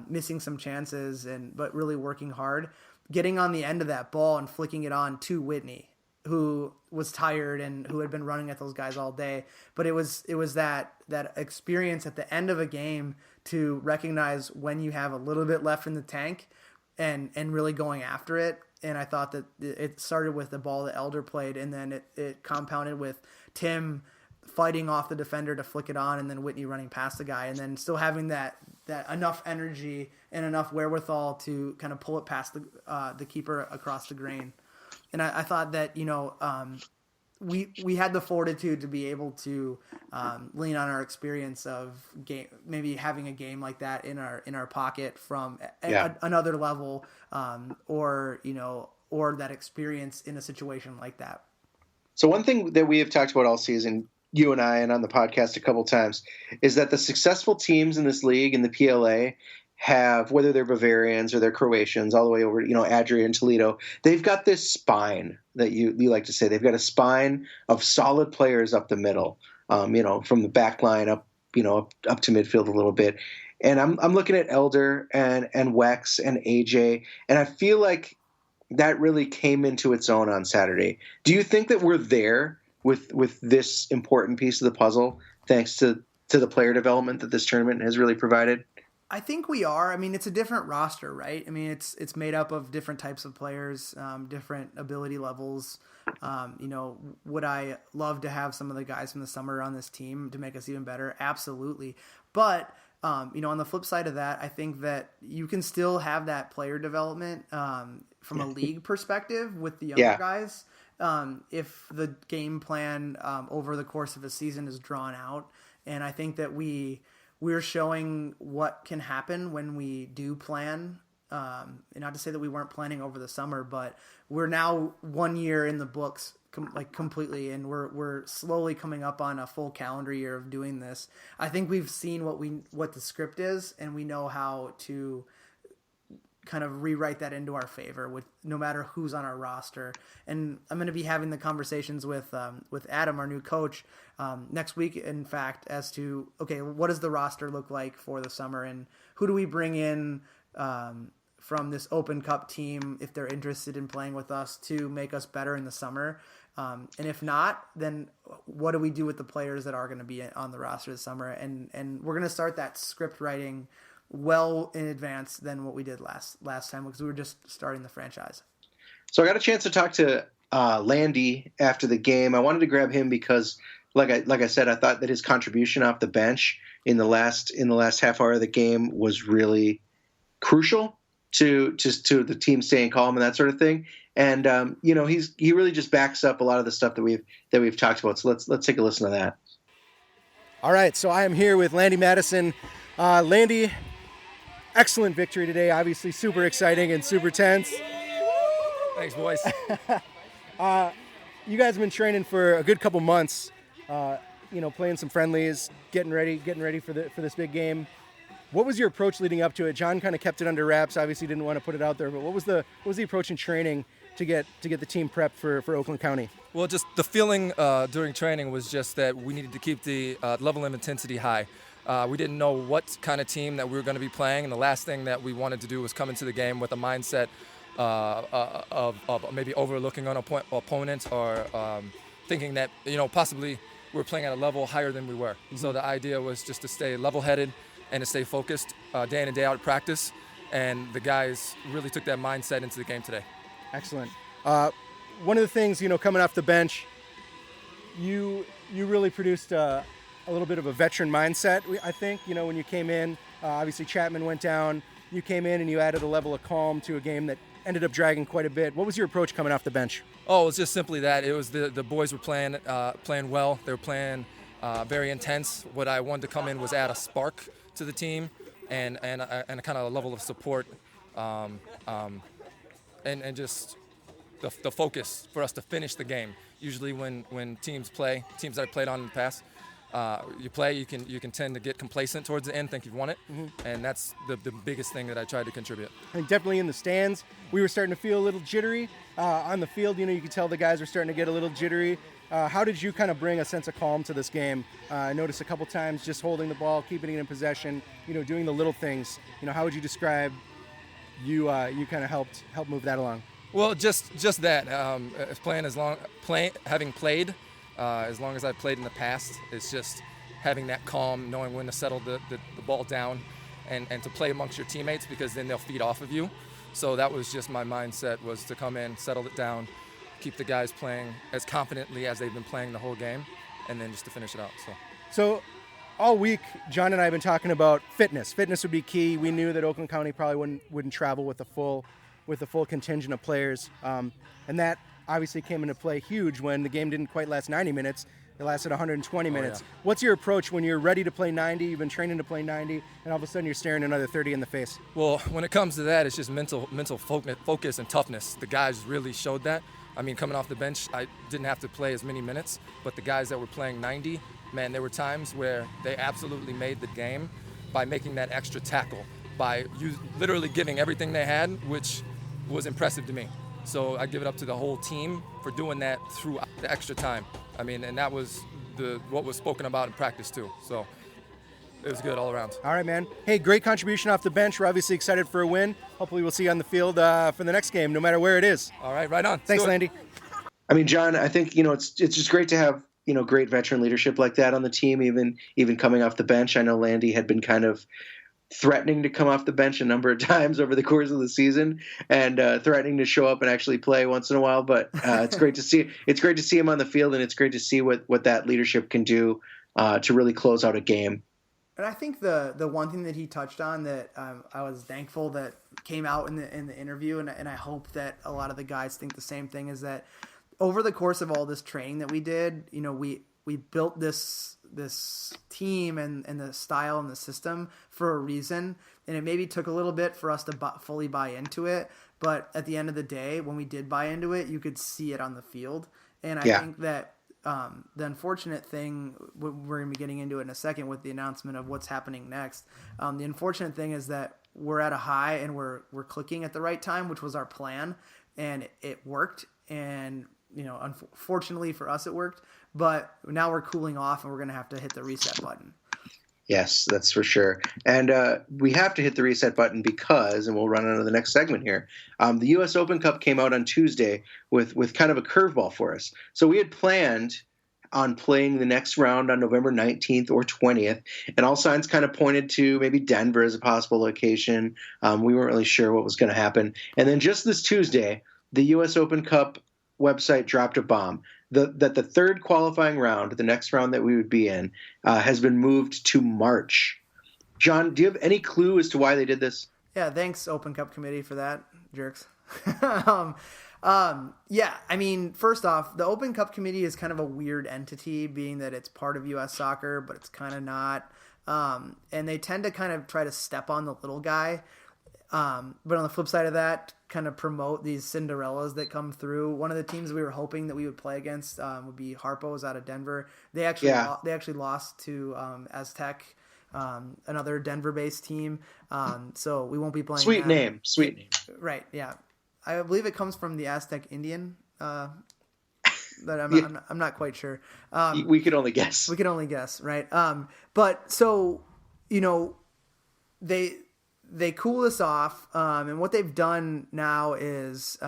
missing some chances but really working hard, getting on the end of that ball and flicking it on to Whitney, who was tired and who had been running at those guys all day. But it was that experience at the end of a game to recognize when you have a little bit left in the tank and really going after it. And I thought that it started with the ball that Elder played, and then it compounded with Tim fighting off the defender to flick it on, and then Whitney running past the guy, and then still having that enough energy and enough wherewithal to kind of pull it past the keeper across the grain. And I thought that, we had the fortitude to be able to lean on our experience of game, maybe having a game like that in our pocket from another level, or that experience in a situation like that. So one thing that we have talked about all season, you and I, and on the podcast a couple times, is that the successful teams in this league, in the PLA, have, whether they're Bavarians or they're Croatians, all the way over, Adria and Toledo, they've got this spine that you like to say. They've got a spine of solid players up the middle, from the back line up to midfield a little bit. And I'm looking at Elder and Wex and AJ, and I feel like that really came into its own on Saturday. Do you think that we're there with this important piece of the puzzle, thanks to the player development that this tournament has really provided? I think we are. I mean, it's a different roster, right? I mean, it's made up of different types of players, different ability levels. Would I love to have some of the guys from the summer on this team to make us even better? Absolutely. But, on the flip side of that, I think that you can still have that player development from a league perspective with the younger guys. If the game plan over the course of a season is drawn out. And I think that we're showing what can happen when we do plan and not to say that we weren't planning over the summer, but we're now 1 year in the books completely, and we're slowly coming up on a full calendar year of doing this. I think we've seen what the script is, and we know how to kind of rewrite that into our favor with no matter who's on our roster. And I'm going to be having the conversations with Adam, our new coach, next week, in fact, as to, okay, what does the roster look like for the summer, and who do we bring in from this Open Cup team if they're interested in playing with us to make us better in the summer. And if not, then what do we do with the players that are going to be on the roster this summer? And we're going to start that script writing well in advance than what we did last time, because we were just starting the franchise. So I got a chance to talk to Landy after the game. I wanted to grab him because, like I said, I thought that his contribution off the bench in the last half hour of the game was really crucial to the team staying calm and that sort of thing. And he really just backs up a lot of the stuff that we've talked about. So let's take a listen to that. All right, so I am here with Landy Madison. Landy, excellent victory today. Obviously, super exciting and super tense. Thanks, boys. You guys have been training for a good couple months. Playing some friendlies, getting ready for this big game. What was your approach leading up to it? John kind of kept it under wraps. Obviously, didn't want to put it out there. But what was the approach in training to get the team prepped for Oakland County? Well, just the feeling during training was just that we needed to keep the level of intensity high. We didn't know what kind of team that we were going to be playing, and the last thing that we wanted to do was come into the game with a mindset of maybe overlooking an opponent or thinking that possibly we were playing at a level higher than we were. Mm-hmm. So the idea was just to stay level-headed and to stay focused day in and day out at practice, and the guys really took that mindset into the game today. Excellent. One of the things, coming off the bench, you really produced a little bit of a veteran mindset, I think. When you came in, obviously Chapman went down. You came in and you added a level of calm to a game that ended up dragging quite a bit. What was your approach coming off the bench? Oh, it was just simply that. It was the boys were playing well. They were playing very intense. What I wanted to come in was add a spark to the team and a kind of a level of support and just the focus for us to finish the game. Usually when teams that I played on in the past, you can tend to get complacent towards the end, think you've won it, and that's the biggest thing that I tried to contribute. I think definitely in the stands, we were starting to feel a little jittery. On the field, you could tell the guys were starting to get a little jittery. How did you kind of bring a sense of calm to this game? I noticed a couple times just holding the ball, keeping it in possession, doing the little things. How would you describe you kind of helped move that along? Well, just that. Having played as long as I've played in the past, it's just having that calm, knowing when to settle the ball down and to play amongst your teammates, because then they'll feed off of you. So that was just my mindset, was to come in, settle it down, keep the guys playing as confidently as they've been playing the whole game, and then just to finish it out. So all week, John and I have been talking about fitness. Fitness would be key. We knew that Oakland County probably wouldn't travel with the full contingent of players, and that obviously came into play huge when the game didn't quite last 90 minutes. It lasted 120 minutes. Yeah. What's your approach when you're ready to play 90, you've been training to play 90, and all of a sudden you're staring another 30 in the face? Well, when it comes to that, it's just mental focus and toughness. The guys really showed that. I mean, coming off the bench, I didn't have to play as many minutes, but the guys that were playing 90, man, there were times where they absolutely made the game by making that extra tackle, by literally giving everything they had, which was impressive to me. So I give it up to the whole team for doing that throughout the extra time. I mean, and that was what was spoken about in practice too. So it was good all around. All right, man. Hey, great contribution off the bench. We're obviously excited for a win. Hopefully we'll see you on the field for the next game, no matter where it is. All right, right on. Thanks, Landy. I mean, John, I think, it's just great to have, great veteran leadership like that on the team, even coming off the bench. I know Landy had been kind of threatening to come off the bench a number of times over the course of the season, and threatening to show up and actually play once in a while. But it's great to see. It's great to see him on the field, and it's great to see what that leadership can do to really close out a game. And I think the one thing that he touched on that I was thankful that came out in the interview, and I hope that a lot of the guys think the same thing, is that over the course of all this training that we did, we built this this team and the style and the system for a reason, and it maybe took a little bit for us to fully buy into it. But at the end of the day, when we did buy into it, you could see it on the field. And I think that the unfortunate thing, we're going to be getting into it in a second with the announcement of what's happening next. The unfortunate thing is that we're at a high and we're clicking at the right time, which was our plan, and it worked. And unfortunately for us, it worked. But now we're cooling off, and we're going to have to hit the reset button. Yes, that's for sure. And we have to hit the reset button because, and we'll run on to the next segment here, the U.S. Open Cup came out on Tuesday with kind of a curveball for us. So we had planned on playing the next round on November 19th or 20th, and all signs kind of pointed to maybe Denver as a possible location. We weren't really sure what was going to happen. And then just this Tuesday, the U.S. Open Cup website dropped a bomb. That the third qualifying round, the next round that we would be in, has been moved to March. John, do you have any clue as to why they did this? Yeah, thanks, Open Cup Committee, for that, jerks. Yeah, I mean, first off, the Open Cup Committee is kind of a weird entity, being that it's part of U.S. soccer, but it's kind of not. And they tend to kind of try to step on the little guy. But on the flip side of that, kind of promote these Cinderellas that come through. One of the teams we were hoping that we would play against would be Harpo's out of Denver. They actually lost to Aztec, another Denver-based team. So we won't be playing. Sweet name. Right? Yeah, I believe it comes from the Aztec Indian. That I'm not quite sure. We could only guess. We could only guess, right? But so they cool us off, and what they've done now is,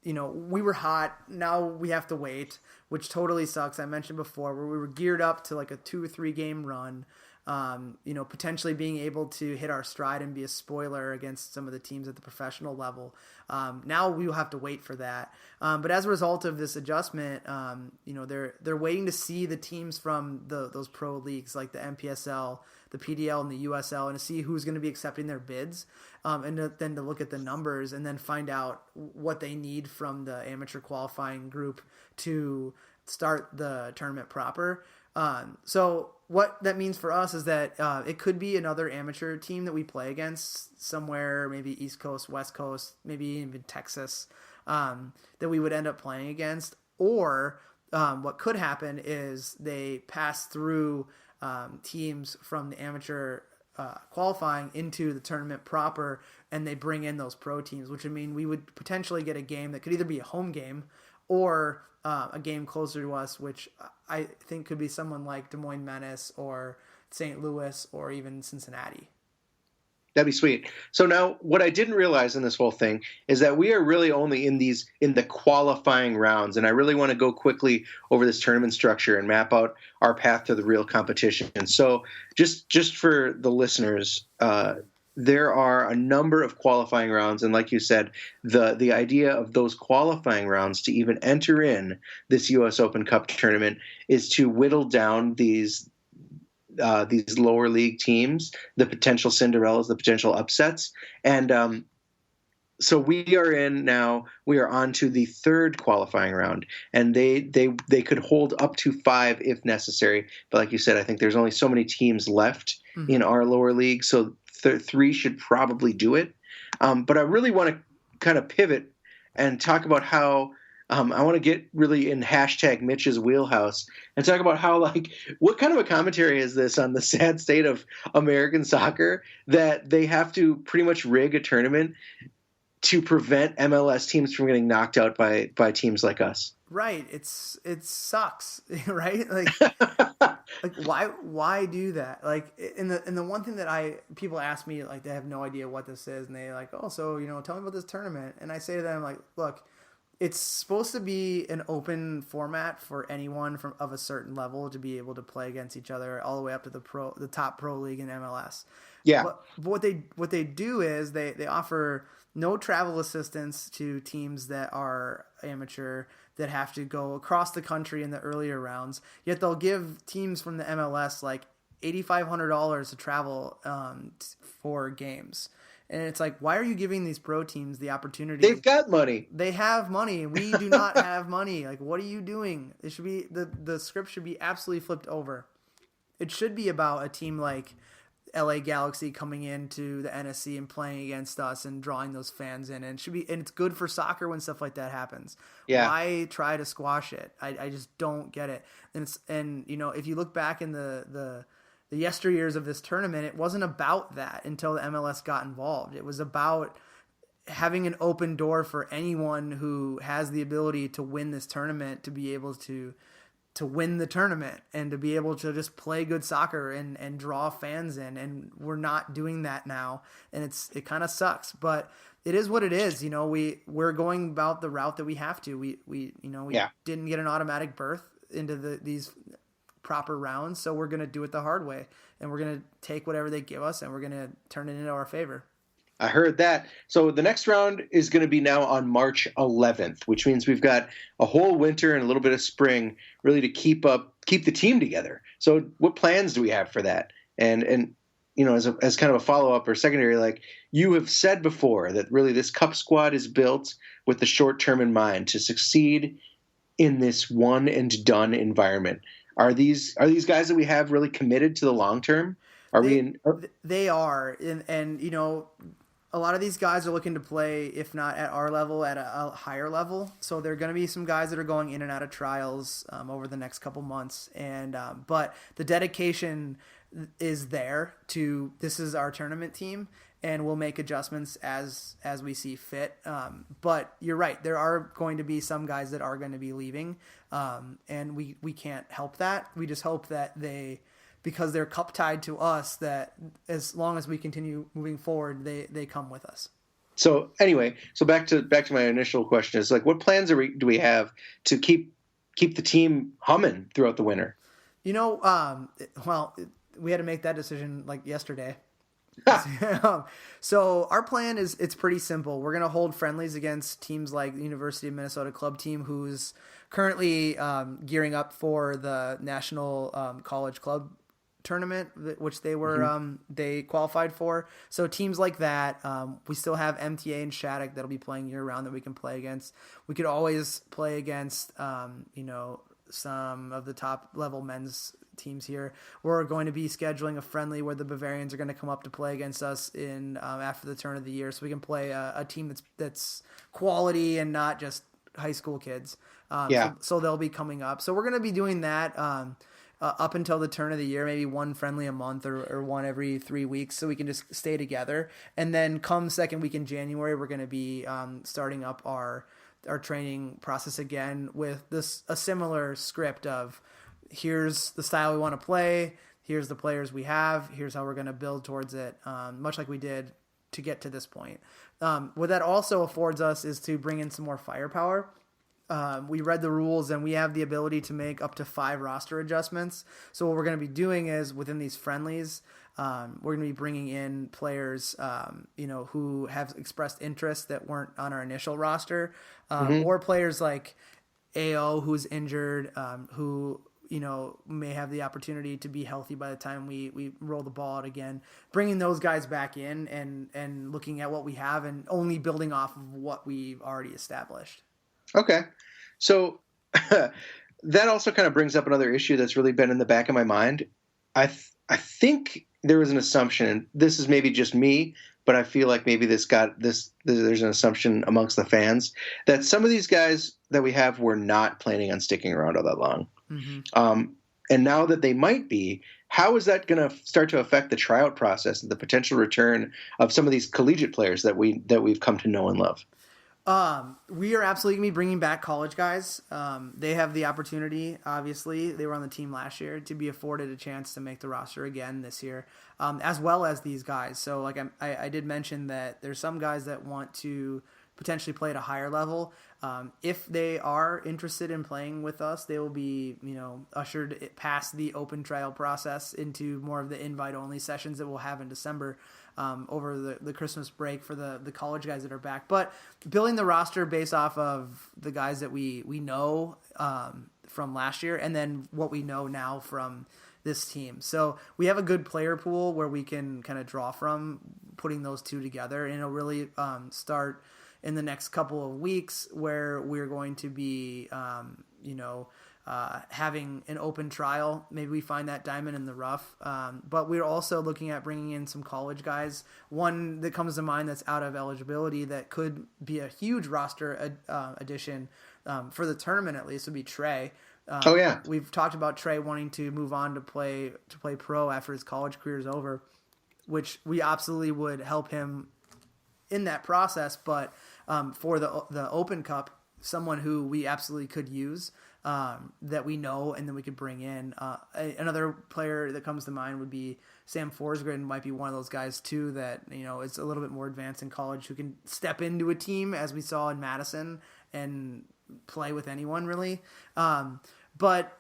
we were hot. Now we have to wait, which totally sucks. I mentioned before where we were geared up to like a 2 or 3 game run, potentially being able to hit our stride and be a spoiler against some of the teams at the professional level. Now we will have to wait for that. But as a result of this adjustment, they're waiting to see the teams from those pro leagues like the MPSL, the PDL, and the USL, and to see who's going to be accepting their bids, and then to look at the numbers and then find out what they need from the amateur qualifying group to start the tournament proper. So what that means for us is that it could be another amateur team that we play against somewhere, maybe East Coast, West Coast, maybe even Texas, that we would end up playing against. Or what could happen is they pass through teams from the amateur qualifying into the tournament proper, and they bring in those pro teams, which would mean we would potentially get a game that could either be a home game or a game closer to us, which I think could be someone like Des Moines Menace or St. Louis or even Cincinnati. That'd be sweet. So now what I didn't realize in this whole thing is that we are really only in the qualifying rounds. And I really want to go quickly over this tournament structure and map out our path to the real competition. And so just for the listeners, there are a number of qualifying rounds. And like you said, the idea of those qualifying rounds to even enter in this U.S. Open Cup tournament is to whittle down these lower league teams, the potential Cinderellas, the potential upsets. And so we are on to the third qualifying round, and they could hold up to 5 if necessary. But like you said, I think there's only so many teams left in our lower league, so 3 should probably do it. But I really want to kind of pivot and talk about how I want to get really in hashtag Mitch's wheelhouse and talk about how, like, what kind of a commentary is this on the sad state of American soccer that they have to pretty much rig a tournament to prevent MLS teams from getting knocked out by teams like us. Right. It sucks, right? Like why do that? Like, and the one thing that people ask me, like, they have no idea what this is, and they're like, oh, so, tell me about this tournament. And I say to them, like, look, it's supposed to be an open format for anyone of a certain level to be able to play against each other all the way up to the top pro league in MLS. Yeah. But what they do is they offer no travel assistance to teams that are amateur that have to go across the country in the earlier rounds. Yet they'll give teams from the MLS like $8,500 to travel for games. And it's like, why are you giving these pro teams the opportunity? They've got money. They have money. We do not have money. Like, what are you doing? It should be the script should be absolutely flipped over. it should be about a team like LA Galaxy coming into the NSC and playing against us and drawing those fans in. And it's good for soccer when stuff like that happens. Yeah. Why try to squash it? I just don't get it. And if you look back in the yesteryears of this tournament, it wasn't about that until the MLS got involved. It was about having an open door for anyone who has the ability to win this tournament to be able to win the tournament and to be able to just play good soccer and draw fans in. And we're not doing that now. And it kind of sucks, but it is what it is. We're going about the route that we have to. We didn't get an automatic berth into these proper rounds. So we're going to do it the hard way, and we're going to take whatever they give us and we're going to turn it into our favor. I heard that. So the next round is going to be now on March 11th, which means we've got a whole winter and a little bit of spring really to keep the team together. So what plans do we have for that? And as kind of a follow-up or secondary, like you have said before, that really this Cup squad is built with the short term in mind to succeed in this one and done environment. Are these guys that we have really committed to the long term? They are. And a lot of these guys are looking to play, if not at our level, at a higher level. So there are going to be some guys that are going in and out of trials over the next couple months. And but the dedication is there to this is our tournament team, and we'll make adjustments as we see fit. But you're right, there are going to be some guys that are going to be leaving, and we can't help that. We just hope that because they're cup tied to us, that as long as we continue moving forward, they come with us. So anyway, back to my initial question is like, what plans do we have to keep the team humming throughout the winter? Well, we had to make that decision like yesterday. So our plan it's pretty simple. We're going to hold friendlies against teams like the University of Minnesota club team, who's currently gearing up for the National College Club tournament, which they were they qualified for. So teams like that, we still have MTA and Shattuck that'll be playing year round that we can play against. We could always play against some of the top level men's teams here. We're going to be scheduling a friendly where the Bavarians are going to come up to play against us in after the turn of the year, so we can play a team that's quality and not just high school kids. So they'll be coming up. So we're going to be doing that up until the turn of the year, maybe one friendly a month or one every 3 weeks, so we can just stay together. And then come second week in January, we're going to be starting up our training process again with a similar script of here's the style we want to play, here's the players we have, here's how we're going to build towards it, much like we did to get to this point. What that also affords us is to bring in some more firepower. We read the rules and we have the ability to make up to 5 roster adjustments. So what we're going to be doing is within these friendlies, we're going to be bringing in players, who have expressed interest that weren't on our initial roster, or players like AO who's injured, who may have the opportunity to be healthy by the time we roll the ball out again, bringing those guys back in and looking at what we have and only building off of what we've already established. Okay. So that also kind of brings up another issue that's really been in the back of my mind. I think there was an assumption, and this is maybe just me, but I feel like maybe there's an assumption amongst the fans that some of these guys that we have were not planning on sticking around all that long. Mm-hmm. And now that they might be, how is that going to start to affect the tryout process and the potential return of some of these collegiate players that we've come to know and love? We are absolutely going to be bringing back college guys. They have the opportunity, obviously, they were on the team last year, to be afforded a chance to make the roster again this year, as well as these guys. So like I did mention that there's some guys that want to potentially play at a higher level. If they are interested in playing with us, they will be, ushered past the open trial process into more of the invite only sessions that we'll have in December. Over the Christmas break for the college guys that are back. But building the roster based off of the guys that we know from last year and then what we know now from this team. So we have a good player pool where we can kind of draw from putting those two together. And it'll really start in the next couple of weeks where we're going to be, having an open trial. Maybe we find that diamond in the rough. But we're also looking at bringing in some college guys. One that comes to mind that's out of eligibility that could be a huge roster addition for the tournament, at least, would be Trey. Oh yeah, we've talked about Trey wanting to move on to play pro after his college career is over, which we absolutely would help him in that process. But for the Open Cup, someone who we absolutely could use that we know, and then we could bring in another player that comes to mind would be Sam Forsgren. Might be one of those guys too that is a little bit more advanced in college, who can step into a team as we saw in Madison and play with anyone really. But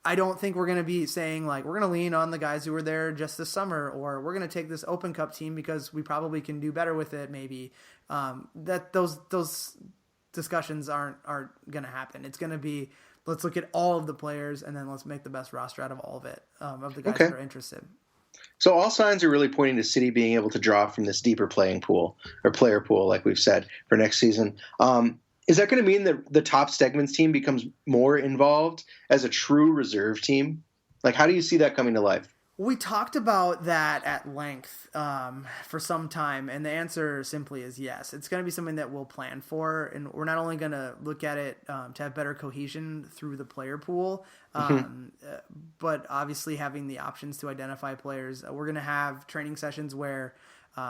I don't think we're going to be saying like, we're going to lean on the guys who were there just this summer, or we're going to take this Open Cup team because we probably can do better with it. Maybe that those discussions aren't going to happen. It's going to be, let's look at all of the players and then let's make the best roster out of all of it, of the guys that are interested. So all signs are really pointing to City being able to draw from this deeper playing pool or player pool, like we've said, for next season. Is that going to mean that the top Stegman's team becomes more involved as a true reserve team? Like, how do you see that coming to life? We talked about that at length for some time, and the answer simply is yes. It's going to be something that we'll plan for, and we're not only going to look at it to have better cohesion through the player pool, but obviously having the options to identify players. We're going to have training sessions where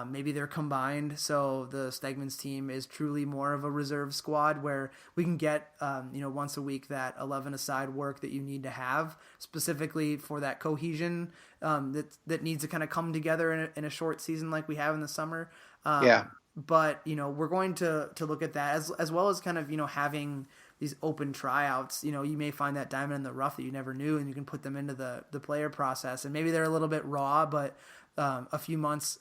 maybe they're combined, so the Stegman's team is truly more of a reserve squad where we can get, once a week that 11-a-side work that you need to have specifically for that cohesion that needs to kind of come together in a short season like we have in the summer. But, we're going to look at that as well as kind of, having these open tryouts. You may find that diamond in the rough that you never knew, and you can put them into the player process. And maybe they're a little bit raw, but a few months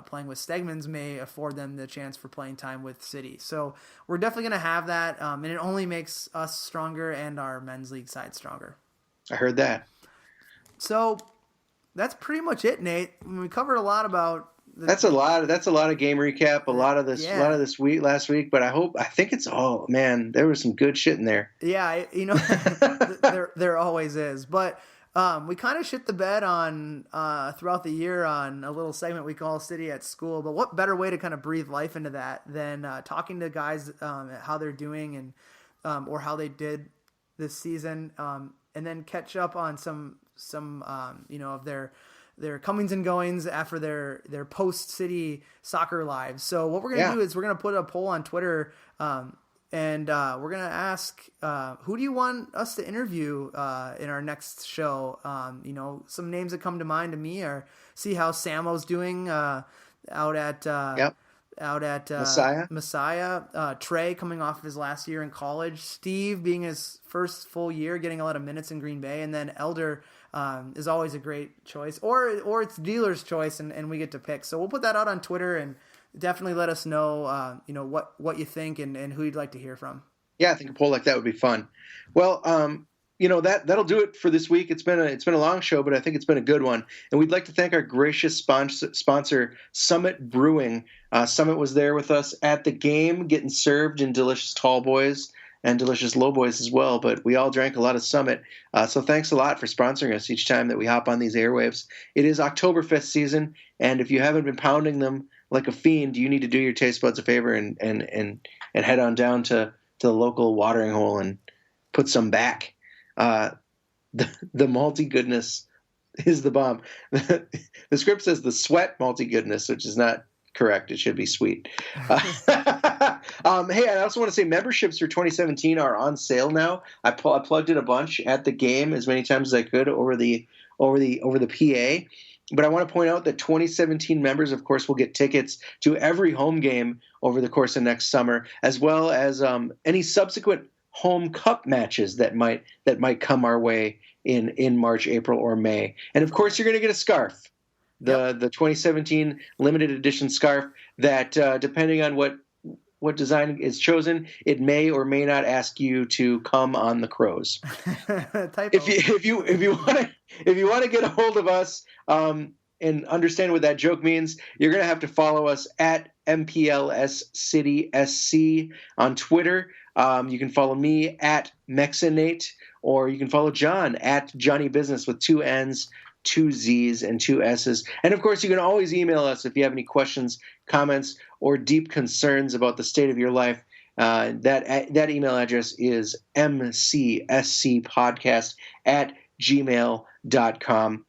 playing with Stegman's may afford them the chance for playing time with City. So we're definitely going to have that, and it only makes us stronger and our men's league side stronger. I heard that. So that's pretty much it, Nate. We covered a lot about. That's a lot of game recap. A lot of this last week. But I think it's all, man. There was some good shit in there. Yeah, there always is, but. We kind of shit the bed on throughout the year on a little segment we call City at School, but what better way to kind of breathe life into that than talking to guys how they're doing and or how they did this season, and then catch up on some of their comings and goings after their post-City soccer lives. So what we're going to do is we're going to put a poll on Twitter, and we're going to ask, who do you want us to interview in our next show? Some names that come to mind to me are see how Samo's doing out at Messiah. Trey coming off of his last year in college. Steve being his first full year, getting a lot of minutes in Green Bay. And then Elder is always a great choice. Or it's dealer's choice, and we get to pick. So we'll put that out on Twitter, and definitely let us know, what you think and who you'd like to hear from. Yeah, I think a poll like that would be fun. Well, that'll do it for this week. It's been a long show, but I think it's been a good one. And we'd like to thank our gracious sponsor, Summit Brewing. Summit was there with us at the game, getting served in delicious tall boys and delicious low boys as well. But we all drank a lot of Summit. So thanks a lot for sponsoring us each time that we hop on these airwaves. It is Oktoberfest season, and if you haven't been pounding them like a fiend, you need to do your taste buds a favor and head on down to the local watering hole and put some back. The malty goodness is the bomb. The script says the sweat malty goodness, which is not correct. It should be sweet. Hey, I also want to say memberships for 2017 are on sale now. I plugged in a bunch at the game as many times as I could over the PA. But I want to point out that 2017 members, of course, will get tickets to every home game over the course of next summer, as well as any subsequent home cup matches that might come our way in March, April, or May. And of course, you're going to get a scarf, the 2017 limited edition scarf that, depending on what design is chosen, it may or may not ask you to come on the crows. If you want to get a hold of us and understand what that joke means, you're going to have to follow us at MPLS City SC on Twitter. You can follow me at Mexinate, or you can follow John at Johnny Business with 2 N's, 2 Z's, and 2 S's. And of course, you can always email us if you have any questions, comments, or deep concerns about the state of your life. That email address is mcscpodcast@gmail.com.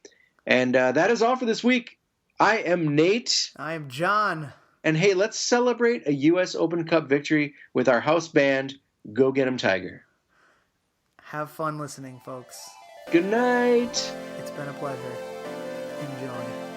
And that is all for this week. I am Nate. I am John. And hey, let's celebrate a U.S. Open Cup victory with our house band, Go Get 'em Tiger. Have fun listening, folks. Good night. It's been a pleasure. Enjoy.